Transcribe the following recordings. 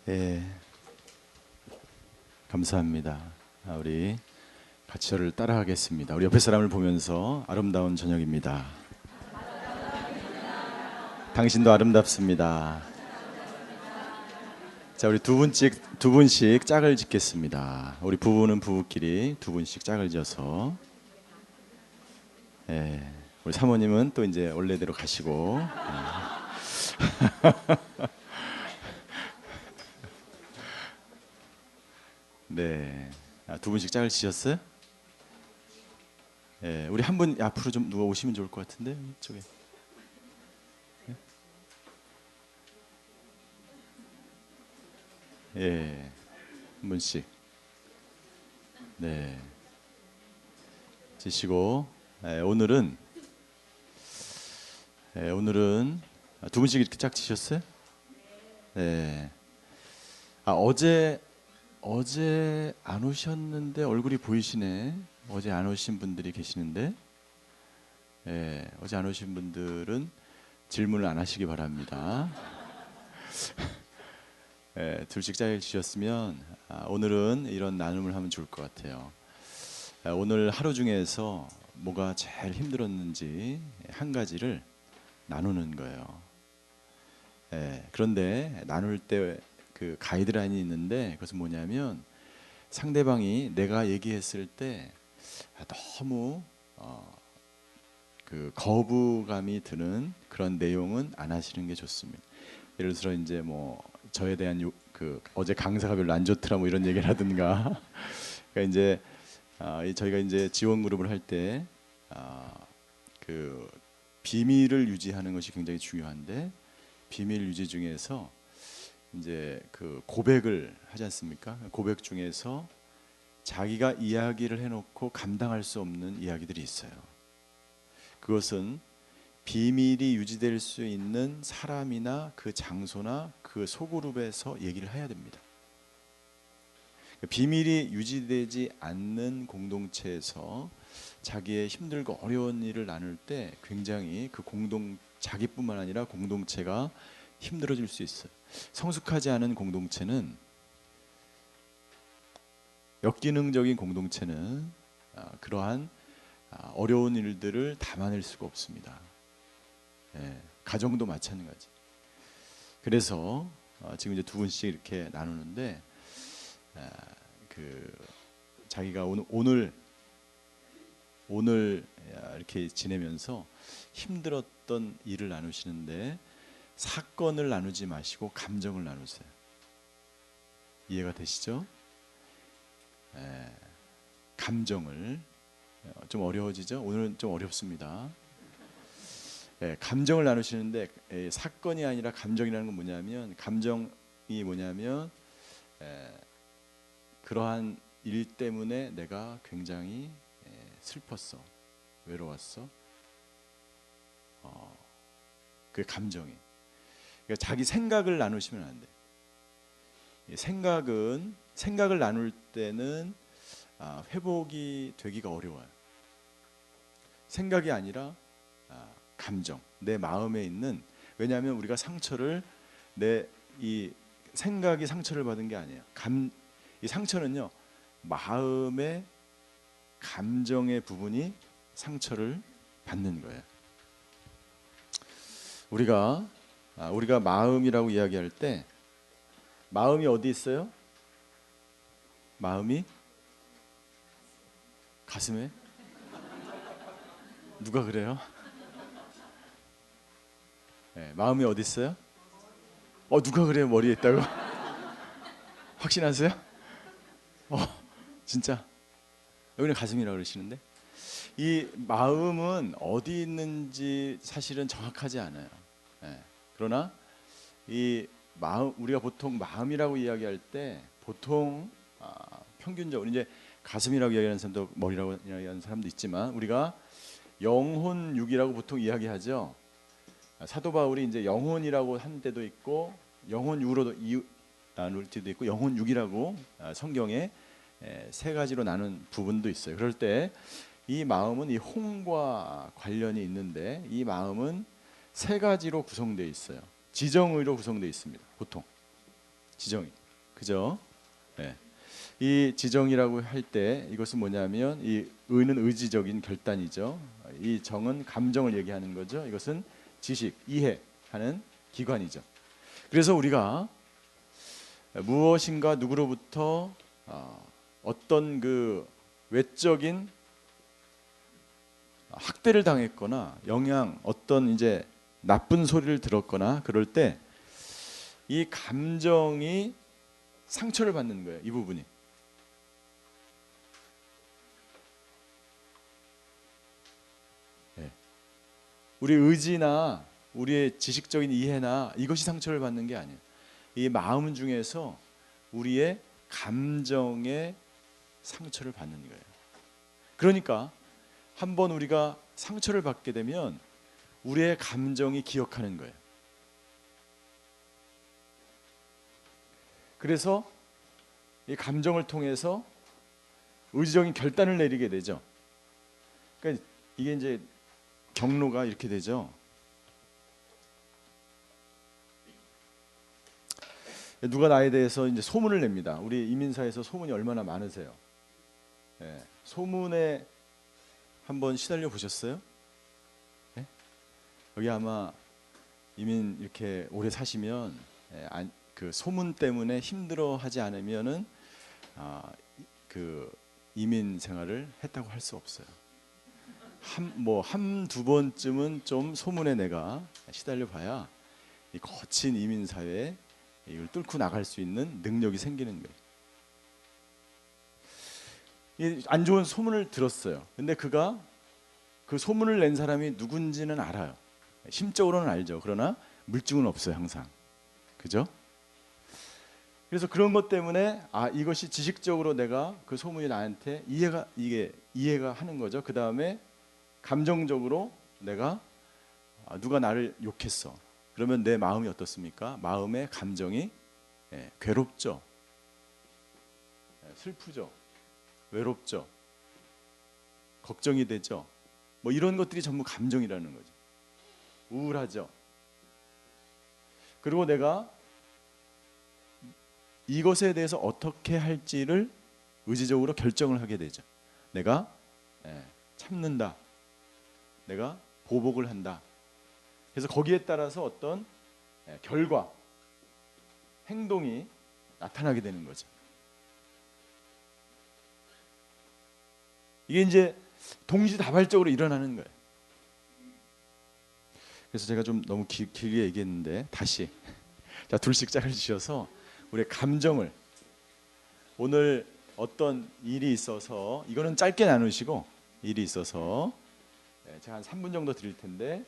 예, 감사합니다. 우리 같이 저를 따라하겠습니다. 우리 옆에 사람을 보면서 아름다운 저녁입니다. 당신도 아름답습니다. 자, 우리 두 분씩 짝을 짓겠습니다. 우리 부부는 부부끼리 두 분씩 짝을 지어서, 예, 우리 사모님은 또 이제 원래대로 가시고, 네, 두 분씩 짝을 지셨어요? 예, 우리 한 분 앞으로 좀 누가 오시면 좋을 것 같은데 이쪽에. 예, 한 분씩. 네, 지시고. 오늘은 두 분씩 이렇게 짝 지셨어요? 네. 어제 안 오셨는데 얼굴이 보이시네. 어제 안 오신 분들이 계시는데, 예, 어제 안 오신 분들은 질문을 안 하시기 바랍니다. 예, 둘씩 짝을 지셨으면 오늘은 이런 나눔을 하면 좋을 것 같아요. 오늘 하루 중에서 뭐가 제일 힘들었는지 한 가지를 나누는 거예요. 예, 그런데 나눌 때 그 가이드라인이 있는데, 그것은 뭐냐면 상대방이 내가 얘기했을 때 너무 그 거부감이 드는 그런 내용은 안 하시는 게 좋습니다. 예를 들어 이제 뭐 저에 대한 그 어제 강사가 별로 안 좋더라 뭐 이런 얘기를 하든가. 그러니까 이제 저희가 이제 지원 그룹을 할 때 그 비밀을 유지하는 것이 굉장히 중요한데, 비밀 유지 중에서 이제 그 고백을 하지 않습니까? 고백 중에서 자기가 이야기를 해놓고 감당할 수 없는 이야기들이 있어요. 그것은 비밀이 유지될 수 있는 사람이나 그 장소나 그 소그룹에서 얘기를 해야 됩니다. 비밀이 유지되지 않는 공동체에서 자기의 힘들고 어려운 일을 나눌 때 굉장히 자기뿐만 아니라 공동체가 힘들어질 수 있어요. 성숙하지 않은 공동체는, 역기능적인 공동체는 그러한 어려운 일들을 담아낼 수가 없습니다. 예, 가정도 마찬가지. 그래서 지금 이제 두 분씩 이렇게 나누는데, 그 자기가 오늘 이렇게 지내면서 힘들었던 일을 나누시는데, 사건을 나누지 마시고 감정을 나누세요. 이해가 되시죠? 감정을. 좀 어려워지죠? 오늘은 좀 어렵습니다. 감정을 나누시는데, 사건이 아니라 감정이라는 건 뭐냐면, 감정이 뭐냐면 그러한 일 때문에 내가 굉장히 슬펐어, 외로웠어. 그 감정이. 그러니까 자기 생각을 나누시면 안 돼. 생각을 나눌 때는 회복이 되기가 어려워요. 생각이 아니라 감정, 내 마음에 있는. 왜냐하면 우리가 이 생각이 상처를 받은 게 아니에요. 이 상처는요, 마음의 감정의 부분이 상처를 받는 거예요. 우리가 마음이라고 이야기할 때, 마음이 어디 있어요? 마음이 가슴에? 누가 그래요? 네, 마음이 어디 있어요? 누가 그래요? 머리에 있다고? 확신하세요? 진짜? 여기는 가슴이라고 그러시는데, 이 마음은 어디 있는지 사실은 정확하지 않아요. 네. 그러나 이 마음, 우리가 보통 마음이라고 이야기할 때 보통 평균적으로 이제 가슴이라고 이야기하는 사람도 머리라고 이야기하는 사람도 있지만, 우리가 영혼육이라고 보통 이야기하죠. 사도 바울이 이제 영혼이라고 한 때도 있고 영혼육으로도 나눌 때도 있고 영혼육이라고 성경에 세 가지로 나눈 부분도 있어요. 그럴 때 이 마음은 이 혼과 관련이 있는데, 이 마음은 세 가지로 구성되어 있어요. 지정의로 구성되어 있습니다. 보통 지정이. 그죠? 예. 이 지정이라고 할 때 이것은 뭐냐면 이 의는 의지적인 결단이죠. 이 정은 감정을 얘기하는 거죠. 이것은 지식, 이해하는 기관이죠. 그래서 우리가 무엇인가 누구로부터 어떤 그 외적인 학대를 당했거나 영향, 어떤 이제 나쁜 소리를 들었거나 그럴 때 이 감정이 상처를 받는 거예요. 이 부분이. 네. 우리 의지나 우리의 지식적인 이해나 이것이 상처를 받는 게 아니에요. 이 마음 중에서 우리의 감정에 상처를 받는 거예요. 그러니까 한번 우리가 상처를 받게 되면 우리의 감정이 기억하는 거예요. 그래서 이 감정을 통해서 의지적인 결단을 내리게 되죠. 그러니까 이게 이제 경로가 이렇게 되죠. 누가 나에 대해서 이제 소문을 냅니다. 우리 이민사에서 소문이 얼마나 많으세요? 예, 소문에 한번 시달려 보셨어요? 예? 여기 아마 이민 이렇게 오래 사시면 그 소문 때문에 힘들어하지 않으면은 그 이민 생활을 했다고 할 수 없어요. 한두 번쯤은 좀 소문에 내가 시달려 봐야 이 거친 이민 사회에 이걸 뚫고 나갈 수 있는 능력이 생기는 거예요. 안 좋은 소문을 들었어요. 근데 그가 그 소문을 낸 사람이 누군지는 알아요. 심적으로는 알죠. 그러나 물증은 없어요, 항상. 그죠? 그래서 그런 것 때문에 이것이 지식적으로 내가 그 소문이 나한테 이해가 하는 거죠. 그 다음에 감정적으로 내가 누가 나를 욕했어. 그러면 내 마음이 어떻습니까? 마음의 감정이 괴롭죠. 슬프죠. 외롭죠. 걱정이 되죠. 뭐 이런 것들이 전부 감정이라는 거죠. 우울하죠. 그리고 내가 이것에 대해서 어떻게 할지를 의지적으로 결정을 하게 되죠. 내가 참는다. 내가 보복을 한다. 그래서 거기에 따라서 어떤 결과, 행동이 나타나게 되는 거죠. 이게 이제 동시다발적으로 일어나는 거예요. 그래서 제가 좀 너무 길게 얘기했는데 다시 자, 둘씩 짝을 지어서 우리의 감정을 오늘 어떤 일이 있어서 이거는 짧게 나누시고 일이 있어서 제가 한 3분 정도 드릴 텐데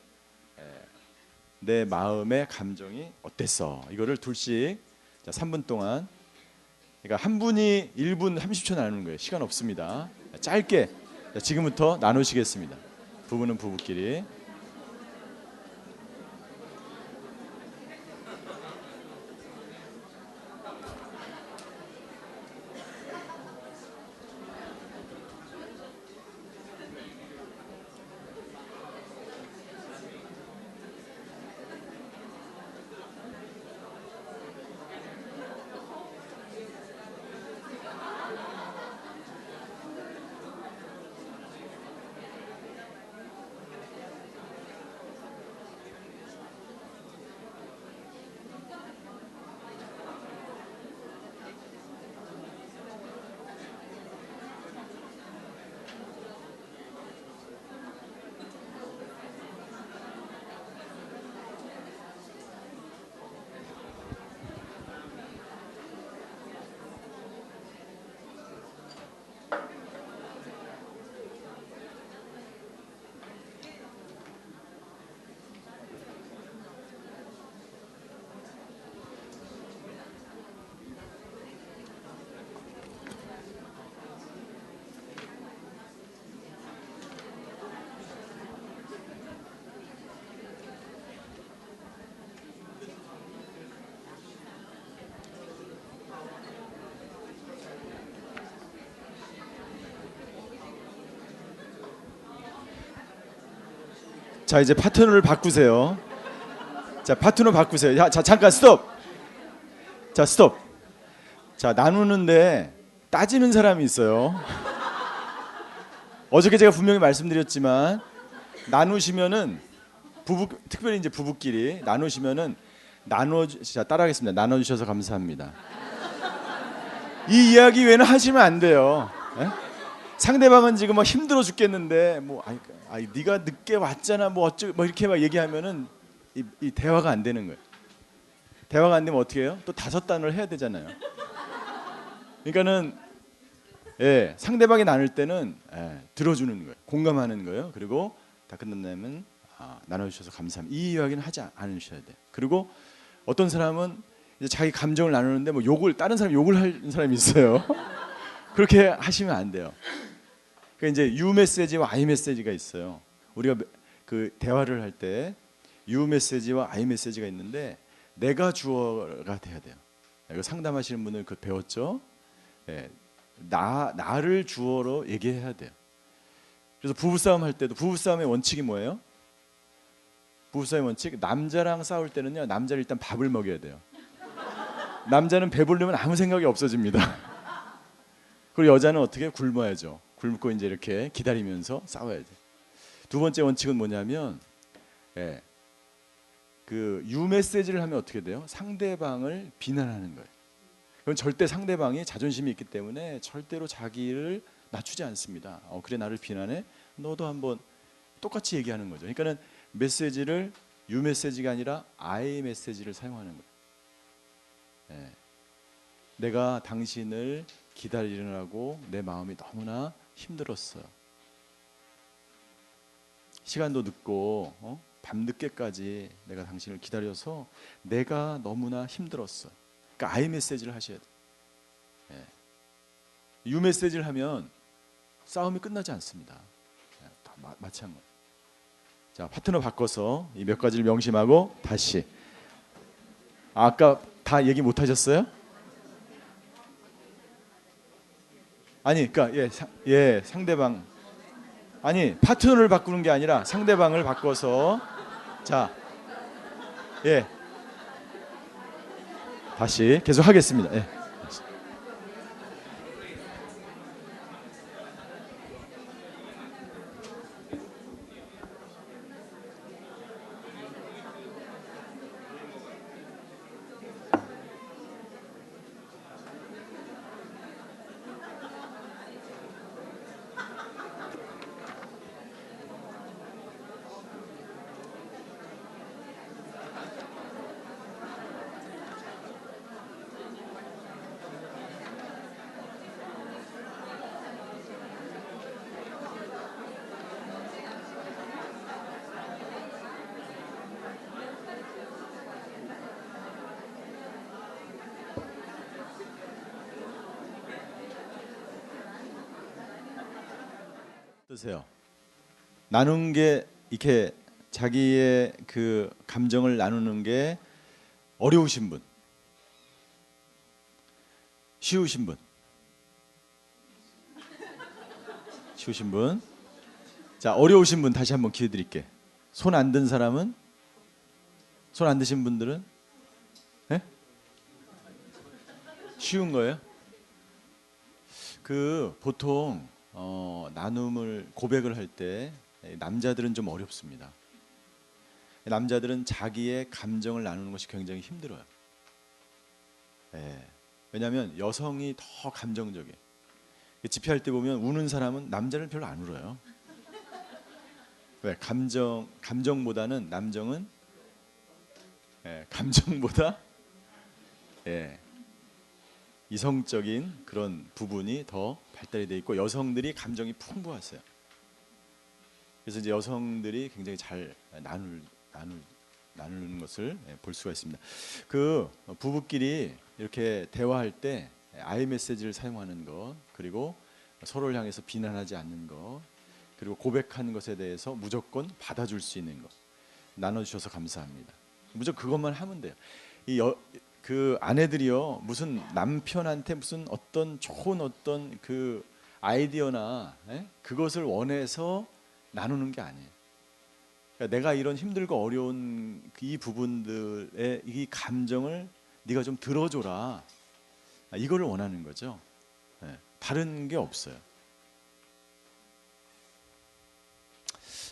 내 마음의 감정이 어땠어? 이거를 둘씩 자, 3분 동안 그러니까 한 분이 1분 30초 나누는 거예요. 시간 없습니다. 짧게 자, 지금부터 나누시겠습니다. 부부는 부부끼리. 자, 이제 파트너를 바꾸세요. 자, 파트너 바꾸세요. 자, 잠깐 스톱. 자, 스톱. 자, 나누는데 따지는 사람이 있어요. 어저께 제가 분명히 말씀드렸지만 나누시면은 특별히 이제 부부끼리 나누시면은 자, 따라하겠습니다. 나눠주셔서 감사합니다. 이 이야기 외에는 하시면 안 돼요. 에? 상대방은 지금 막 힘들어 죽겠는데 뭐 네가 늦게 왔잖아 뭐 어쩌 뭐 이렇게 막 얘기하면은 이 대화가 안 되는 거예요. 대화가 안 되면 어떻게 해요? 또 다섯 단어를 해야 되잖아요. 그러니까는 상대방이 나눌 때는 들어주는 거예요. 공감하는 거예요. 그리고 다 끝난다면 나눠주셔서 감사합니다. 이 이야기는 하지 않으셔야 돼요. 그리고 어떤 사람은 이제 자기 감정을 나누는데 뭐 다른 사람 욕을 하는 사람이 있어요. 그렇게 하시면 안 돼요. 그러니까 이제 유 메시지와 아이 메시지가 있어요. 우리가 그 대화를 할 때 유 메시지와 아이 메시지가 있는데 내가 주어가 돼야 돼요. 이거 상담하시는 분들 그 배웠죠? 나를 주어로 얘기해야 돼요. 그래서 부부싸움 할 때도 부부싸움의 원칙이 뭐예요? 부부싸움의 원칙, 남자랑 싸울 때는요, 남자를 일단 밥을 먹여야 돼요. 남자는 배부르면 아무 생각이 없어집니다. 그리고 여자는 어떻게 굶어야죠. 굶고 이제 이렇게 기다리면서 싸워야 돼. 두 번째 원칙은 뭐냐면 그 유 메시지를 하면 어떻게 돼요? 상대방을 비난하는 거예요. 그건 절대 상대방이 자존심이 있기 때문에 절대로 자기를 낮추지 않습니다. 그래 나를 비난해? 너도 한번 똑같이 얘기하는 거죠. 그러니까는 메시지를 유 메시지가 아니라 I 메시지를 사용하는 거예요. 내가 당신을 기다리느라고 내 마음이 너무나 힘들었어요. 시간도 늦고 밤늦게까지 내가 당신을 기다려서 내가 너무나 힘들었어. 그러니까 I 메시지를 하셔야 돼요. U 메시지를 하면 싸움이 끝나지 않습니다. 다 마찬가지. 자, 파트너 바꿔서 이 몇 가지를 명심하고 다시. 아까 다 얘기 못 하셨어요? 아니, 그러니까 상대방 아니 파트너를 바꾸는 게 아니라 상대방을 바꿔서 자, 다시 계속 하겠습니다. 어떠세요? 나누는 게 이렇게 자기의 그 감정을 나누는 게 어려우신 분, 쉬우신 분, 쉬우신 분. 자, 어려우신 분 다시 한번 기회 드릴게. 손 안 든 사람은? 손 안 드신 분들은? 쉬운 거예요? 그 보통 나눔을 고백을 할 때 남자들은 좀 어렵습니다. 남자들은 자기의 감정을 나누는 것이 굉장히 힘들어요. 왜냐하면 여성이 더 감정적이에요. 집회할 때 보면 우는 사람은 남자는 별로 안 울어요. 왜? 감정보다는 남정은 감정보다 이성적인 그런 부분이 더 발달이 돼 있고 여성들이 감정이 풍부하세요. 그래서 이제 여성들이 굉장히 잘 나누는 것을 볼 수가 있습니다. 그 부부끼리 이렇게 대화할 때 I 메시지를 사용하는 것, 그리고 서로를 향해서 비난하지 않는 것, 그리고 고백하는 것에 대해서 무조건 받아줄 수 있는 것, 나눠주셔서 감사합니다. 무조건 그것만 하면 돼요. 그 아내들이요, 무슨 남편한테 무슨 어떤 좋은 어떤 그 아이디어나 그것을 원해서 나누는 게 아니에요. 그러니까 내가 이런 힘들고 어려운 이 부분들의 이 감정을 네가 좀 들어줘라. 이거를 원하는 거죠. 다른 게 없어요.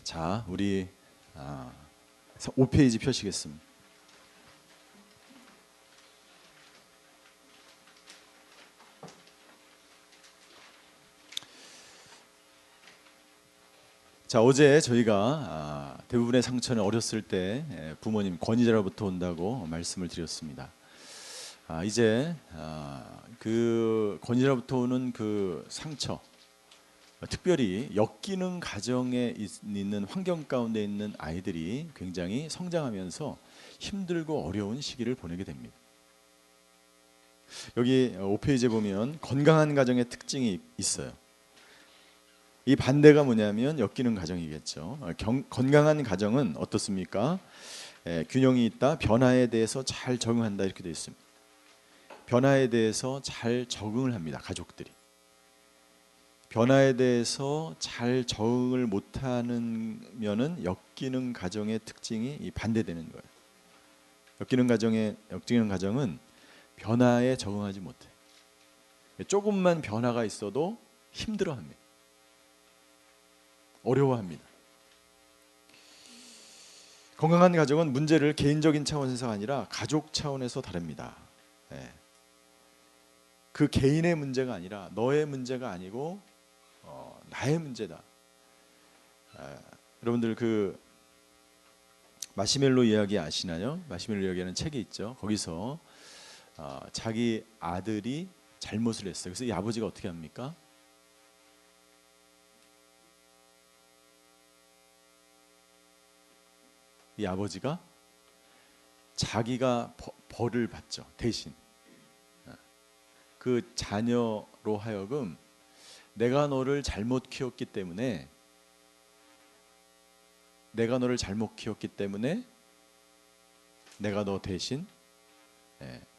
자, 우리 5페이지 펴시겠습니다. 자, 어제 저희가 대부분의 상처는 어렸을 때 부모님 권위자로부터 온다고 말씀을 드렸습니다. 이제 그 권위자로부터 오는 그 상처, 특별히 엮이는 가정에 있는 환경 가운데 있는 아이들이 굉장히 성장하면서 힘들고 어려운 시기를 보내게 됩니다. 여기 5페이지에 보면 건강한 가정의 특징이 있어요. 이 반대가 뭐냐면 엮이는 가정이겠죠. 건강한 가정은 어떻습니까? 균형이 있다. 변화에 대해서 잘 적응한다. 이렇게 되어 있습니다. 변화에 대해서 잘 적응을 합니다. 가족들이. 변화에 대해서 잘 적응을 못하는 면은 엮이는 가정의 특징이 반대되는 거예요. 엮이는 가정은 변화에 적응하지 못해. 조금만 변화가 있어도 힘들어합니다. 어려워합니다. 건강한 가정은 문제를 개인적인 차원에서가 아니라 가족 차원에서 다룹니다. 그 개인의 문제가 아니라 너의 문제가 아니고 나의 문제다. 여러분들 그 마시멜로 이야기 아시나요? 마시멜로 이야기하는 책이 있죠. 거기서 자기 아들이 잘못을 했어요. 그래서 이 아버지가 어떻게 합니까? 이 아버지가 자기가 벌을 받죠. 대신 그 자녀로 하여금 내가 너를 잘못 키웠기 때문에 내가 너 대신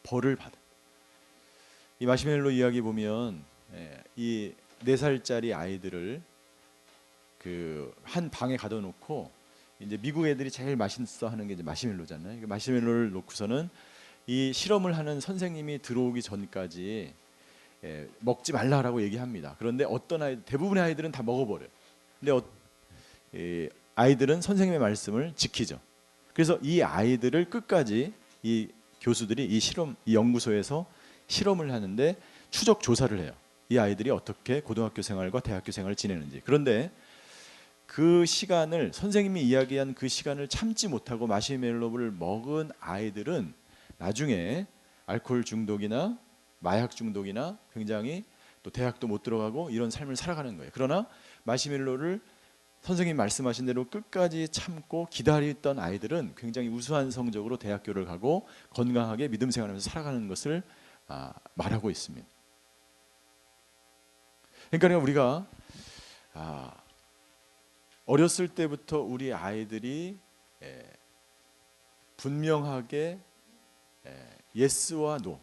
벌을 받아. 이 마시멜로 이야기 보면 이 4살짜리 아이들을 그 한 방에 가둬놓고 이제 미국 애들이 제일 맛있어 하는 게 이제 마시멜로잖아요. 마시멜로를 놓고서는 이 실험을 하는 선생님이 들어오기 전까지 먹지 말라라고 얘기합니다. 그런데 대부분의 아이들은 다 먹어버려요. 근데 아이들은 선생님의 말씀을 지키죠. 그래서 이 아이들을 끝까지 이 교수들이 이 연구소에서 실험을 하는데 추적 조사를 해요. 이 아이들이 어떻게 고등학교 생활과 대학교 생활을 지내는지. 그런데 그 시간을 선생님이 이야기한 그 시간을 참지 못하고 마시멜로를 먹은 아이들은 나중에 알코올 중독이나 마약 중독이나 굉장히 또 대학도 못 들어가고 이런 삶을 살아가는 거예요. 그러나 마시멜로를 선생님이 말씀하신 대로 끝까지 참고 기다렸던 아이들은 굉장히 우수한 성적으로 대학교를 가고 건강하게 믿음 생활하면서 살아가는 것을 말하고 있습니다. 그러니까 우리가 어렸을 때부터 우리 아이들이 분명하게 예스와 노,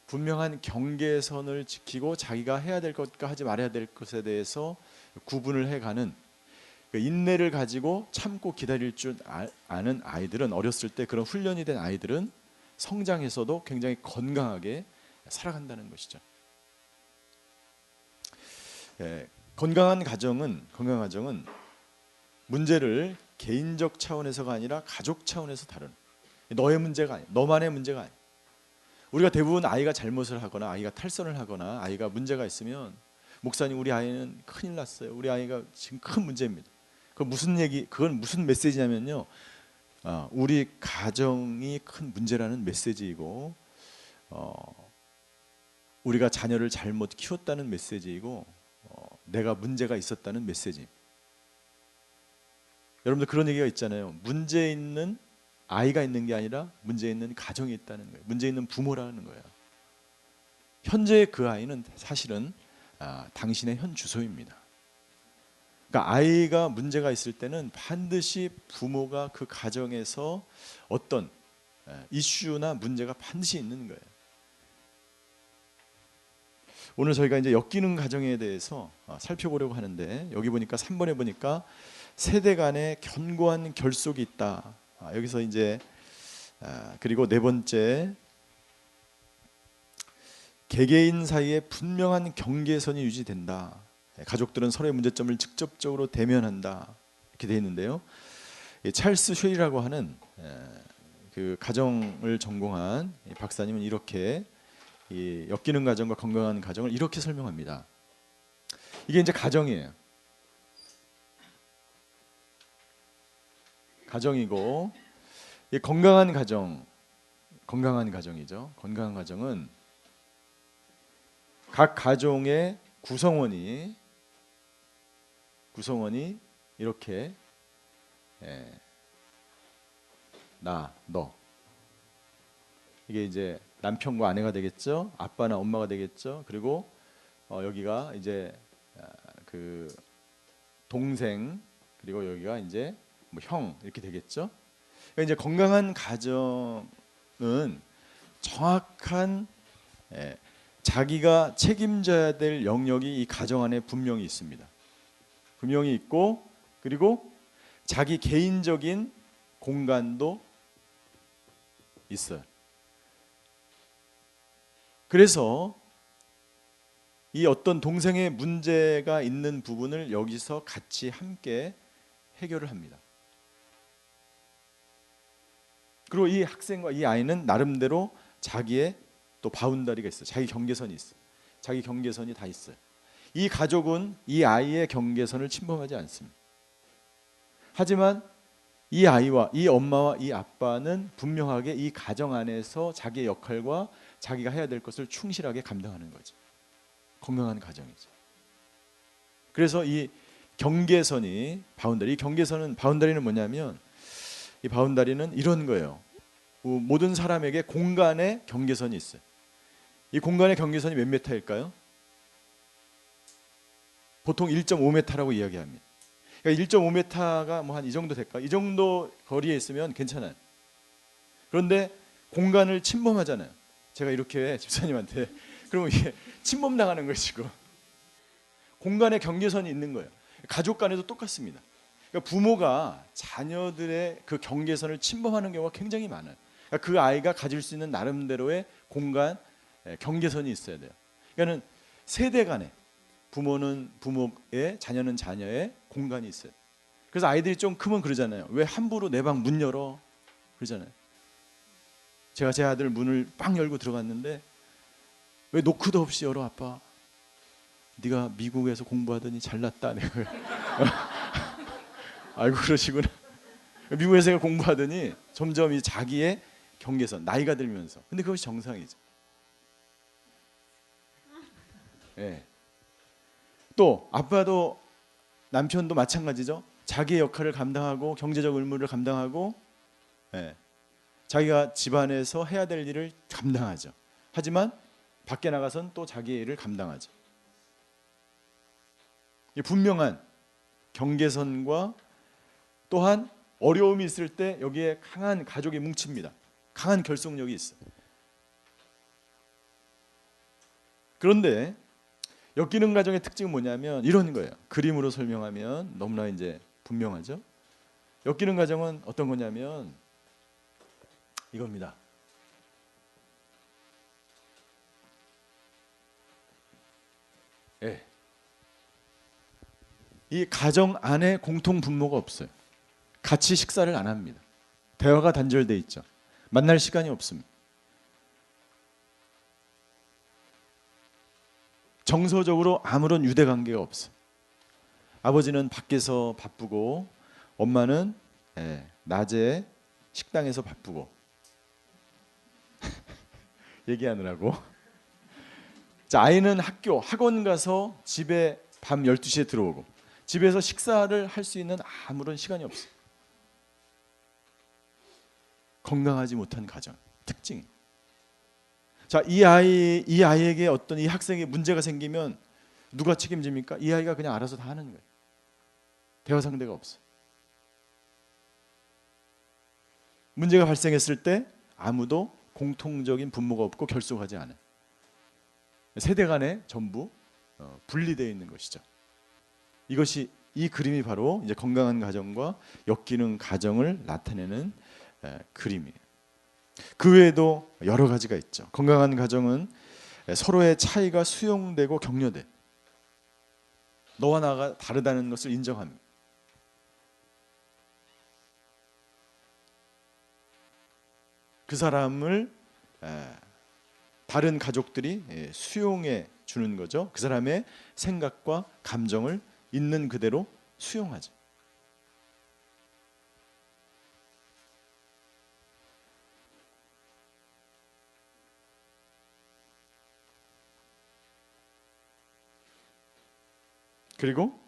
분명한 경계선을 지키고 자기가 해야 될 것과 하지 말아야 될 것에 대해서 구분을 해가는 인내를 가지고 참고 기다릴 줄 아는 아이들은, 어렸을 때 그런 훈련이 된 아이들은 성장해서도 굉장히 건강하게 살아간다는 것이죠. 건강한 가정은 문제를 개인적 차원에서가 아니라 가족 차원에서 다루는, 너의 문제가 아니야, 너만의 문제가 아니야. 우리가 대부분 아이가 잘못을 하거나 아이가 탈선을 하거나 아이가 문제가 있으면, 목사님 우리 아이는 큰일 났어요, 우리 아이가 지금 큰 문제입니다. 그건 무슨 메시지냐면요, 우리 가정이 큰 문제라는 메시지이고, 우리가 자녀를 잘못 키웠다는 메시지이고, 내가 문제가 있었다는 메시지. 여러분들 그런 얘기가 있잖아요. 문제 있는 아이가 있는 게 아니라 문제 있는 가정이 있다는 거예요. 문제 있는 부모라는 거예요. 현재 그 아이는 사실은 당신의 현 주소입니다. 그러니까 아이가 문제가 있을 때는 반드시 부모가 그 가정에서 어떤 이슈나 문제가 반드시 있는 거예요. 오늘 저희가 이제 엮이는 가정에 대해서 살펴보려고 하는데, 여기 보니까 3번에 보니까 세대 간의 견고한 결속이 있다. 여기서 이제 그리고 네 번째, 개개인 사이에 분명한 경계선이 유지된다. 가족들은 서로의 문제점을 직접적으로 대면한다. 이렇게 되어 있는데요. 찰스 쉐이라고 하는 그 가정을 전공한 박사님은 이렇게 이 엮이는 가정과 건강한 가정을 이렇게 설명합니다. 이게 이제 가정이에요. 가정이고, 이 건강한 가정, 건강한 가정이죠. 건강한 가정은 각 가정의 구성원이 이렇게 나, 너, 이게 이제 남편과 아내가 되겠죠. 아빠나 엄마가 되겠죠. 그리고 여기가 이제 그 동생, 그리고 여기가 이제 뭐 형 이렇게 되겠죠. 그러니까 이제 건강한 가정은 정확한 자기가 책임져야 될 영역이 이 가정 안에 분명히 있습니다. 분명히 있고, 그리고 자기 개인적인 공간도 있어요. 그래서 이 어떤 동생의 문제가 있는 부분을 여기서 같이 함께 해결을 합니다. 그리고 이 학생과 이 아이는 나름대로 자기의 또 바운다리가 있어요. 자기 경계선이 있어요. 자기 경계선이 다 있어요. 이 가족은 이 아이의 경계선을 침범하지 않습니다. 하지만 이 아이와 이 엄마와 이 아빠는 분명하게 이 가정 안에서 자기의 역할과 자기가 해야 될 것을 충실하게 감당하는 거죠. 건강한 가정이죠. 그래서 이 경계선이 바운다리, 이 경계선은 바운다리는 뭐냐면 이 바운다리는 이런 거예요. 모든 사람에게 공간의 경계선이 있어요. 이 공간의 경계선이 몇 미터일까요? 보통 1.5m라고 이야기합니다. 그러니까 1.5m가 뭐 한 이 정도 될까? 이 정도 거리에 있으면 괜찮아요. 그런데 공간을 침범하잖아요. 제가 이렇게 집사님한테 그러면 이게 침범당하는 것이고, 공간의 경계선이 있는 거예요. 가족 간에도 똑같습니다. 그러니까 부모가 자녀들의 그 경계선을 침범하는 경우가 굉장히 많아요. 그러니까 그 아이가 가질 수 있는 나름대로의 공간 경계선이 있어야 돼요. 그러니까는 세대 간에 부모는 부모의, 자녀는 자녀의 공간이 있어요. 그래서 아이들이 좀 크면 그러잖아요. 왜 함부로 내 방 문 열어? 그러잖아요. 제가 제 아들 문을 빵 열고 들어갔는데 왜 노크도 없이 열어 아빠? 네가 미국에서 공부하더니 잘났다. 내가 알고 그러시구나. 미국에서 공부하더니 점점 이 자기의 경계선, 나이가 들면서. 근데 그것이 정상이죠. 예. 또 아빠도 남편도 마찬가지죠. 자기의 역할을 감당하고 경제적 의무를 감당하고, 자기가 집안에서 해야 될 일을 감당하죠. 하지만 밖에 나가선 또 자기의 일을 감당하죠. 이 분명한 경계선과 또한 어려움이 있을 때 여기에 강한 가족이 뭉칩니다. 강한 결속력이 있어요. 그런데 엮이는 가정의 특징은 뭐냐면 이런 거예요. 그림으로 설명하면 너무나 이제 분명하죠. 엮이는 가정은 어떤 거냐면 이겁니다. 예. 이 가정 안에 공통 분모가 없어요. 같이 식사를 안 합니다. 대화가 단절돼 있죠. 만날 시간이 없습니다. 정서적으로 아무런 유대 관계가 없어. 아버지는 밖에서 바쁘고 엄마는 낮에 식당에서 바쁘고 얘기하느라고. 자, 아이는 학원 가서 집에 밤 12시에 들어오고 집에서 식사를 할 수 있는 아무런 시간이 없어. 건강하지 못한 가정 특징. 자, 이 아이에게 어떤 이 학생의 문제가 생기면 누가 책임집니까? 이 아이가 그냥 알아서 다 하는 거예요. 대화 상대가 없어. 문제가 발생했을 때 아무도 공통적인 분모가 없고 결속하지 않아요. 세대 간에 전부 분리되어 있는 것이죠. 이것이 이 그림이 바로 이제 건강한 가정과 엮이는 가정을 나타내는 그림이에요. 그 외에도 여러 가지가 있죠. 건강한 가정은 서로의 차이가 수용되고 격려돼. 너와 나가 다르다는 것을 인정합니다. 그 사람을 다른 가족들이 수용해 주는 거죠. 그 사람의 생각과 감정을 있는 그대로 수용하죠. 그리고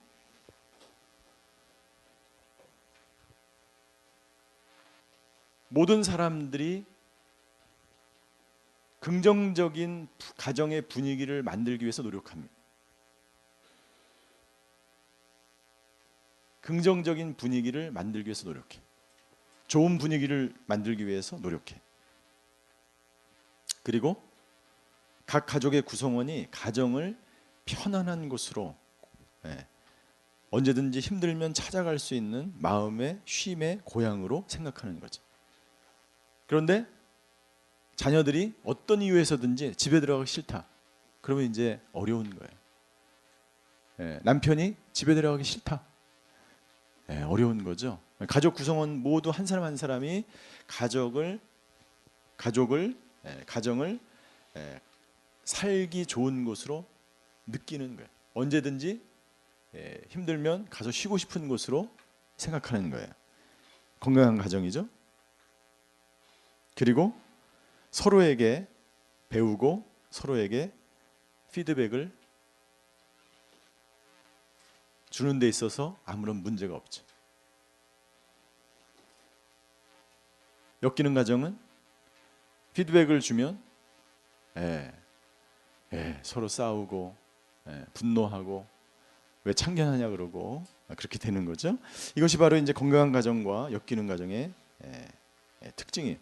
모든 사람들이 긍정적인 가정의 분위기를 만들기 위해서 노력합니다. 긍정적인 분위기를 만들기 위해서 노력해. 좋은 분위기를 만들기 위해서 노력해. 그리고 각 가족의 구성원이 가정을 편안한 곳으로, 언제든지 힘들면 찾아갈 수 있는 마음의 쉼의 고향으로 생각하는 거죠. 그런데 자녀들이 어떤 이유에서든지 집에 들어가기 싫다. 그러면 이제 어려운 거예요. 남편이 집에 들어가기 싫다. 어려운 거죠. 가족 구성원 모두 한 사람 한 사람이 가정을 살기 좋은 곳으로 느끼는 거예요. 언제든지 힘들면 가서 쉬고 싶은 곳으로 생각하는 거예요. 건강한 가정이죠. 그리고 서로에게 배우고 서로에게 피드백을 주는 데 있어서 아무런 문제가 없죠. 엮이는 가정은 피드백을 주면 서로 싸우고 분노하고 왜 참견하냐 그러고 그렇게 되는 거죠. 이것이 바로 이제 건강한 가정과 엮이는 가정의 특징이에요.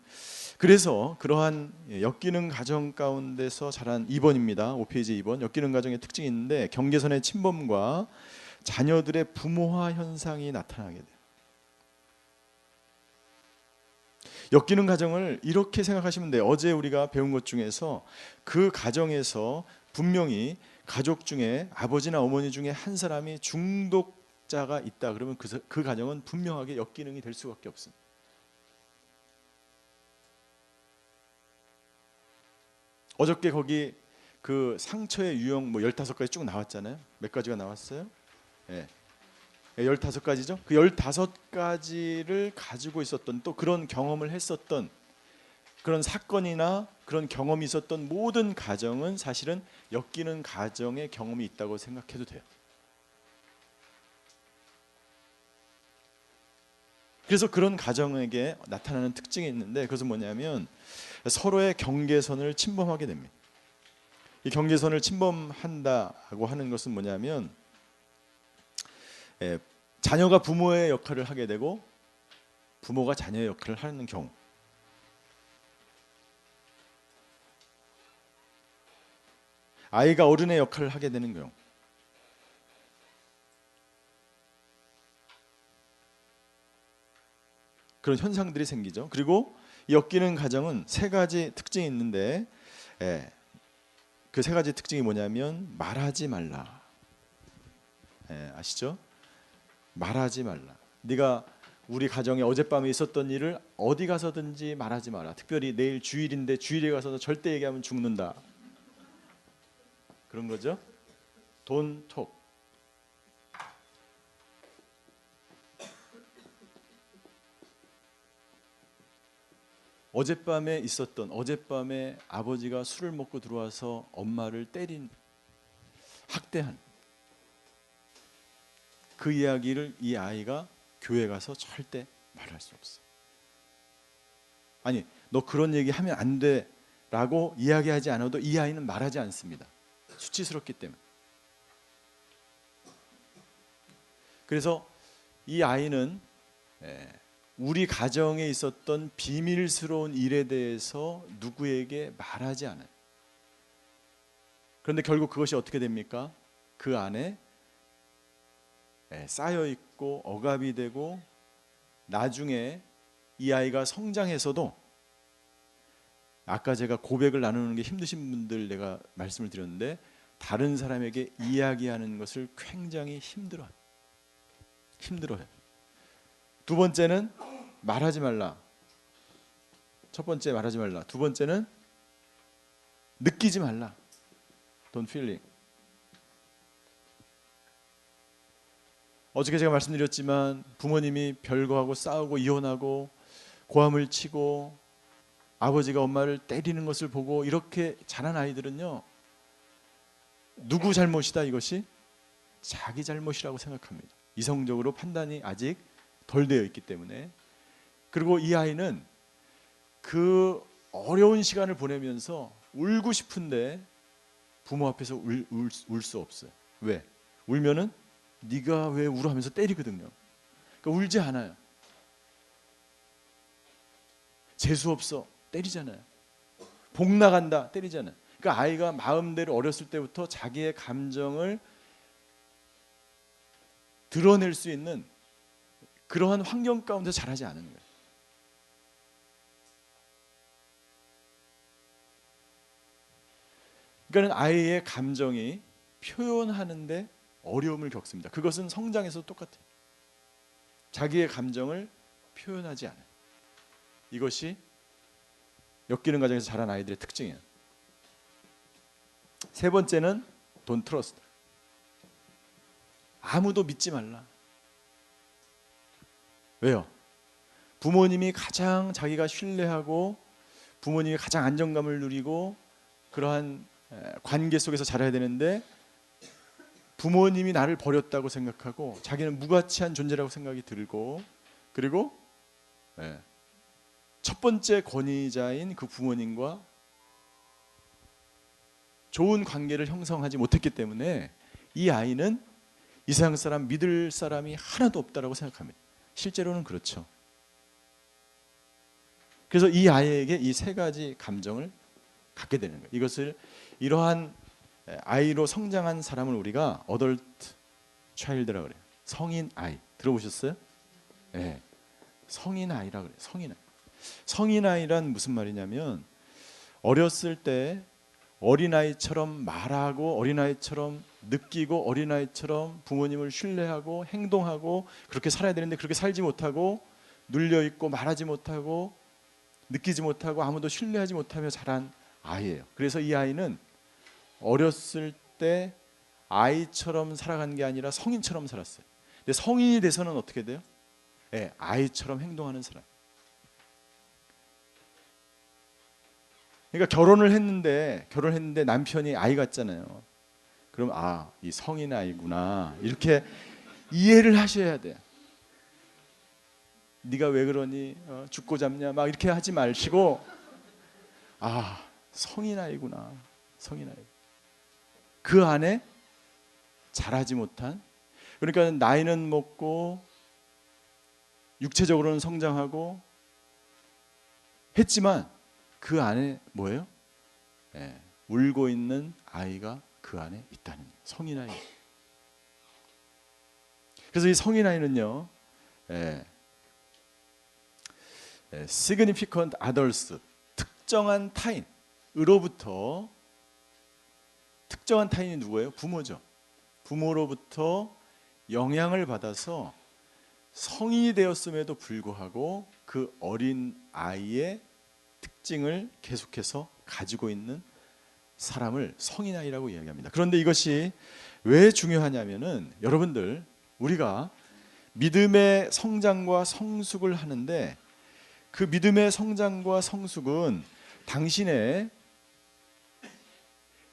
그래서 그러한 엮이는 가정 가운데서 자란 2번입니다. 5페이지 2번. 엮이는 가정의 특징이 있는데 경계선의 침범과 자녀들의 부모화 현상이 나타나게 돼요. 엮이는 가정을 이렇게 생각하시면 돼요. 어제 우리가 배운 것 중에서 그 가정에서 분명히 가족 중에 아버지나 어머니 중에 한 사람이 중독자가 있다. 그러면 그 가정은 분명하게 엮이능이 될 수밖에 없습니다. 어저께 거기 그 상처의 유형 뭐 15가지 쭉 나왔잖아요. 몇 가지가 나왔어요? 15가지죠. 그 15가지를 가지고 있었던, 또 그런 경험을 했었던, 그런 사건이나 그런 경험이 있었던 모든 가정은 사실은 엮이는 가정의 경험이 있다고 생각해도 돼요. 그래서 그런 가정에게 나타나는 특징이 있는데, 그것은 뭐냐면 서로의 경계선을 침범하게 됩니다. 이 경계선을 침범한다고 하는 것은 뭐냐면 자녀가 부모의 역할을 하게 되고 부모가 자녀의 역할을 하는 경우, 아이가 어른의 역할을 하게 되는 경우, 그런 현상들이 생기죠. 그리고 엮이는 가정은 세 가지 특징이 있는데 그 세 가지 특징이 뭐냐면 말하지 말라. 아시죠? 말하지 말라. 네가 우리 가정에 어젯밤에 있었던 일을 어디 가서든지 말하지 마라. 특별히 내일 주일인데 주일에 가서도 절대 얘기하면 죽는다. 그런 거죠. Don't talk. 어젯밤에 아버지가 술을 먹고 들어와서 엄마를 때린, 학대한 그 이야기를 이 아이가 교회 가서 절대 말할 수 없어. 아니, 너 그런 얘기 하면 안 돼라고 이야기하지 않아도 이 아이는 말하지 않습니다. 수치스럽기 때문에. 그래서 이 아이는 우리 가정에 있었던 비밀스러운 일에 대해서 누구에게 말하지 않아요. 그런데 결국 그것이 어떻게 됩니까? 그 안에 쌓여 있고 억압이 되고, 나중에 이 아이가 성장해서도 아까 제가 고백을 나누는 게 힘드신 분들 내가 말씀을 드렸는데 다른 사람에게 이야기하는 것을 굉장히 힘들어요. 두 번째는 말하지 말라. 첫 번째 말하지 말라. 두 번째는 느끼지 말라. Don't feel it. 어저께 제가 말씀드렸지만 부모님이 별거하고 싸우고 이혼하고 고함을 치고 아버지가 엄마를 때리는 것을 보고 이렇게 자란 아이들은요, 누구 잘못이다 이것이? 자기 잘못이라고 생각합니다. 이성적으로 판단이 아직 덜 되어 있기 때문에. 그리고 이 아이는 그 어려운 시간을 보내면서 울고 싶은데 부모 앞에서 울 수 없어요. 왜? 울면은 네가 왜 울어 하면서 때리거든요. 그러니까 울지 않아요. 재수 없어 때리잖아요. 복 나간다 때리잖아요. 그러니까 아이가 마음대로 어렸을 때부터 자기의 감정을 드러낼 수 있는 그러한 환경 가운데 자라지 않은 거예요. 그러니까 아이의 감정이 표현하는데 어려움을 겪습니다. 그것은 성장에서 똑같아요. 자기의 감정을 표현하지 않아요. 이것이 엮이는 과정에서 자란 아이들의 특징이에요. 세 번째는 Don't trust. 아무도 믿지 말라. 왜요? 부모님이 가장 자기가 신뢰하고 부모님이 가장 안정감을 누리고 그러한 관계 속에서 자라야 되는데 부모님이 나를 버렸다고 생각하고 자기는 무가치한 존재라고 생각이 들고, 그리고 첫 번째 권위자인 그 부모님과 좋은 관계를 형성하지 못했기 때문에 이 아이는 이 세상 사람 믿을 사람이 하나도 없다라고 생각합니다. 실제로는 그렇죠. 그래서 이 아이에게 이 세 가지 감정을 갖게 되는 거예요. 이것을 이러한 아이로 성장한 사람을 우리가 어덜트 차일드라 그래요. 성인 아이. 들어보셨어요? 네. 성인 아이라 그래요. 성인 아이. 성인 아이란 무슨 말이냐면 어렸을 때 어린아이처럼 말하고 어린아이처럼 느끼고 어린아이처럼 부모님을 신뢰하고 행동하고 그렇게 살아야 되는데 그렇게 살지 못하고 눌려있고 말하지 못하고 느끼지 못하고 아무도 신뢰하지 못하며 자란 아이예요. 그래서 이 아이는 어렸을 때 아이처럼 살아간 게 아니라 성인처럼 살았어요. 근데 성인이 돼서는 어떻게 돼요? 네, 아이처럼 행동하는 사람. 그러니까 결혼을 했는데 남편이 아이 같잖아요. 그럼 이 성인 아이구나 이렇게 이해를 하셔야 돼. 네가 왜 그러니 죽고 잡냐 막 이렇게 하지 마시고 성인 아이구나. 성인 아이. 그 안에 자라지 못한, 그러니까 나이는 먹고 육체적으로는 성장하고 했지만 그 안에 뭐예요? 울고 있는 아이가 그 안에 있다는 거예요. 성인 아이. 그래서 이 성인 아이는요, significant others, 특정한 타인으로부터, 특정한 타인이 누구예요? 부모죠. 부모로부터 영향을 받아서 성인이 되었음에도 불구하고 그 어린 아이의 특징을 계속해서 가지고 있는 사람을 성인아이라고 이야기합니다. 그런데 이것이 왜 중요하냐면은 여러분들, 우리가 믿음의 성장과 성숙을 하는데 그 믿음의 성장과 성숙은 당신의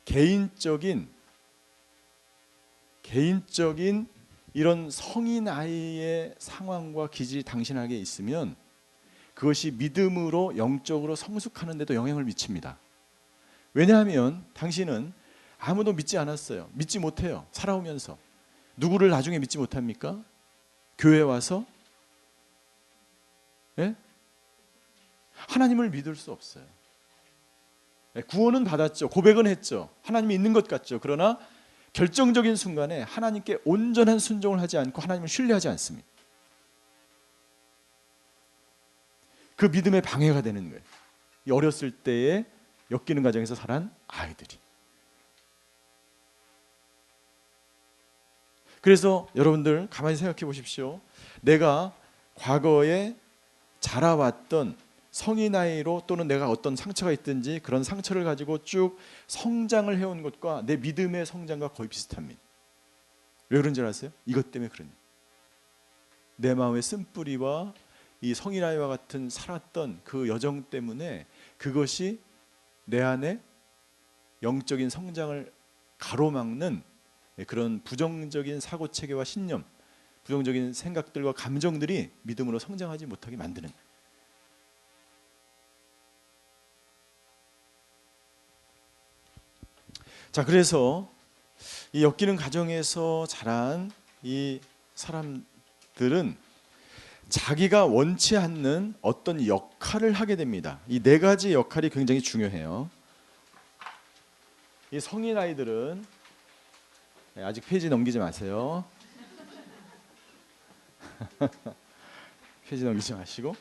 개인적인 이런 성인 아이의 상황과 기질이 당신에게 있으면 그것이 믿음으로 영적으로 성숙하는 데도 영향을 미칩니다. 왜냐하면 당신은 아무도 믿지 않았어요. 믿지 못해요. 살아오면서. 누구를 나중에 믿지 못합니까? 교회 와서? 하나님을 믿을 수 없어요. 구원은 받았죠. 고백은 했죠. 하나님이 있는 것 같죠. 그러나 결정적인 순간에 하나님께 온전한 순종을 하지 않고 하나님을 신뢰하지 않습니다. 그 믿음의 방해가 되는 거예요. 이 어렸을 때에 엮이는 가정에서 자란 아이들이. 그래서 여러분들 가만히 생각해 보십시오. 내가 과거에 자라왔던 성인 나이로 또는 내가 어떤 상처가 있든지 그런 상처를 가지고 쭉 성장을 해온 것과 내 믿음의 성장과 거의 비슷합니다. 왜 그런 줄 아세요? 이것 때문에 그러니. 내 마음의 쓴뿌리와 이 성인 아이와 같은 살았던 그 여정 때문에 그것이 내 안에 영적인 성장을 가로막는 그런 부정적인 사고체계와 신념, 부정적인 생각들과 감정들이 믿음으로 성장하지 못하게 만드는. 자, 그래서 이 엮이는 가정에서 자란 이 사람들은 자기가 원치 않는 어떤 역할을 하게 됩니다. 이 네 가지 역할이 굉장히 중요해요. 이 성인 아이들은 아직 페이지 넘기지 마세요. 페이지 넘기지 마시고,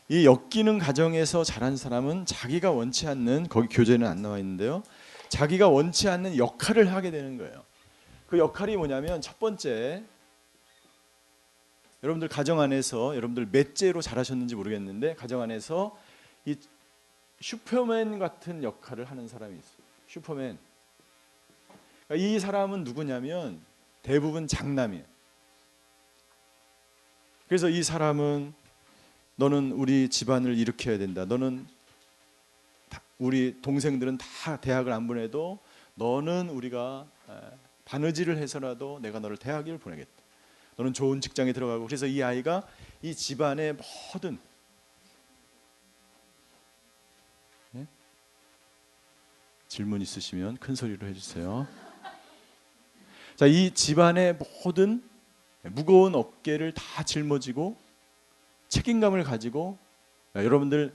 이 엮이는 가정에서 자란 사람은 자기가 원치 않는, 거기 교재는 안 나와 있는데요, 자기가 원치 않는 역할을 하게 되는 거예요. 그 역할이 뭐냐면, 첫 번째, 여러분들 가정 안에서 여러분들 몇째로 자라셨는지 모르겠는데 가정 안에서 이 슈퍼맨 같은 역할을 하는 사람이 있어요. 슈퍼맨. 그러니까 이 사람은 누구냐면 대부분 장남이에요. 그래서 이 사람은 너는 우리 집안을 일으켜야 된다. 너는 우리 동생들은 다 대학을 안 보내도 너는 우리가 바느질을 해서라도 내가 너를 대학을 보내겠다. 너는 좋은 직장에 들어가고. 그래서 이 아이가 이 집안의 모든 질문 있으시면 큰 소리로 해주세요. 자, 이 집안의 모든 무거운 어깨를 다 짊어지고 책임감을 가지고, 여러분들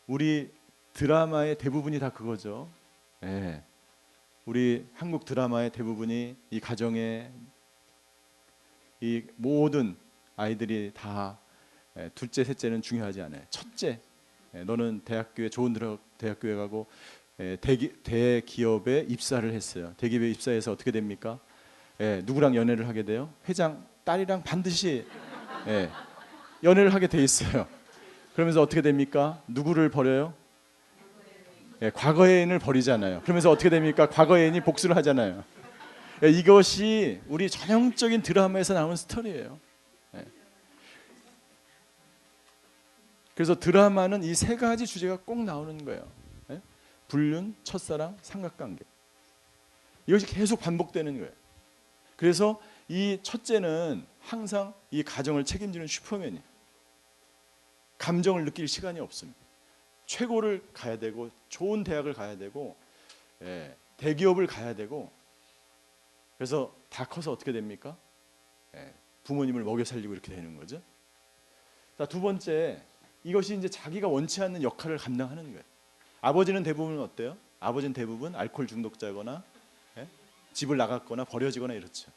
우리 드라마의 대부분이 다 그거죠. 우리 한국 드라마의 대부분이 이 가정에 이 모든 아이들이 다 둘째, 셋째는 중요하지 않아요. 첫째, 너는 대학교에 좋은 대학교에 가고 대기업에 입사를 했어요. 대기업에 입사해서 어떻게 됩니까? 누구랑 연애를 하게 돼요? 회장 딸이랑 반드시 연애를 하게 돼 있어요. 그러면서 어떻게 됩니까? 누구를 버려요? 과거의 애인을 버리잖아요. 그러면서 어떻게 됩니까? 과거의 애인이 복수를 하잖아요. 이것이 우리 전형적인 드라마에서 나오는 스토리예요. 그래서 드라마는 이 세 가지 주제가 꼭 나오는 거예요. 불륜, 첫사랑, 삼각관계. 이것이 계속 반복되는 거예요. 그래서 이 첫째는 항상 이 가정을 책임지는 슈퍼맨이에요. 감정을 느낄 시간이 없습니다. 최고를 가야 되고, 좋은 대학을 가야 되고, 대기업을 가야 되고. 그래서 다 커서 어떻게 됩니까? 부모님을 먹여 살리고 이렇게 되는 거죠. 자, 두 번째, 이것이 이제 자기가 원치 않는 역할을 감당하는 거예요. 아버지는 대부분 어때요? 아버지는 대부분 알코올 중독자거나 집을 나갔거나 버려지거나 이렇죠.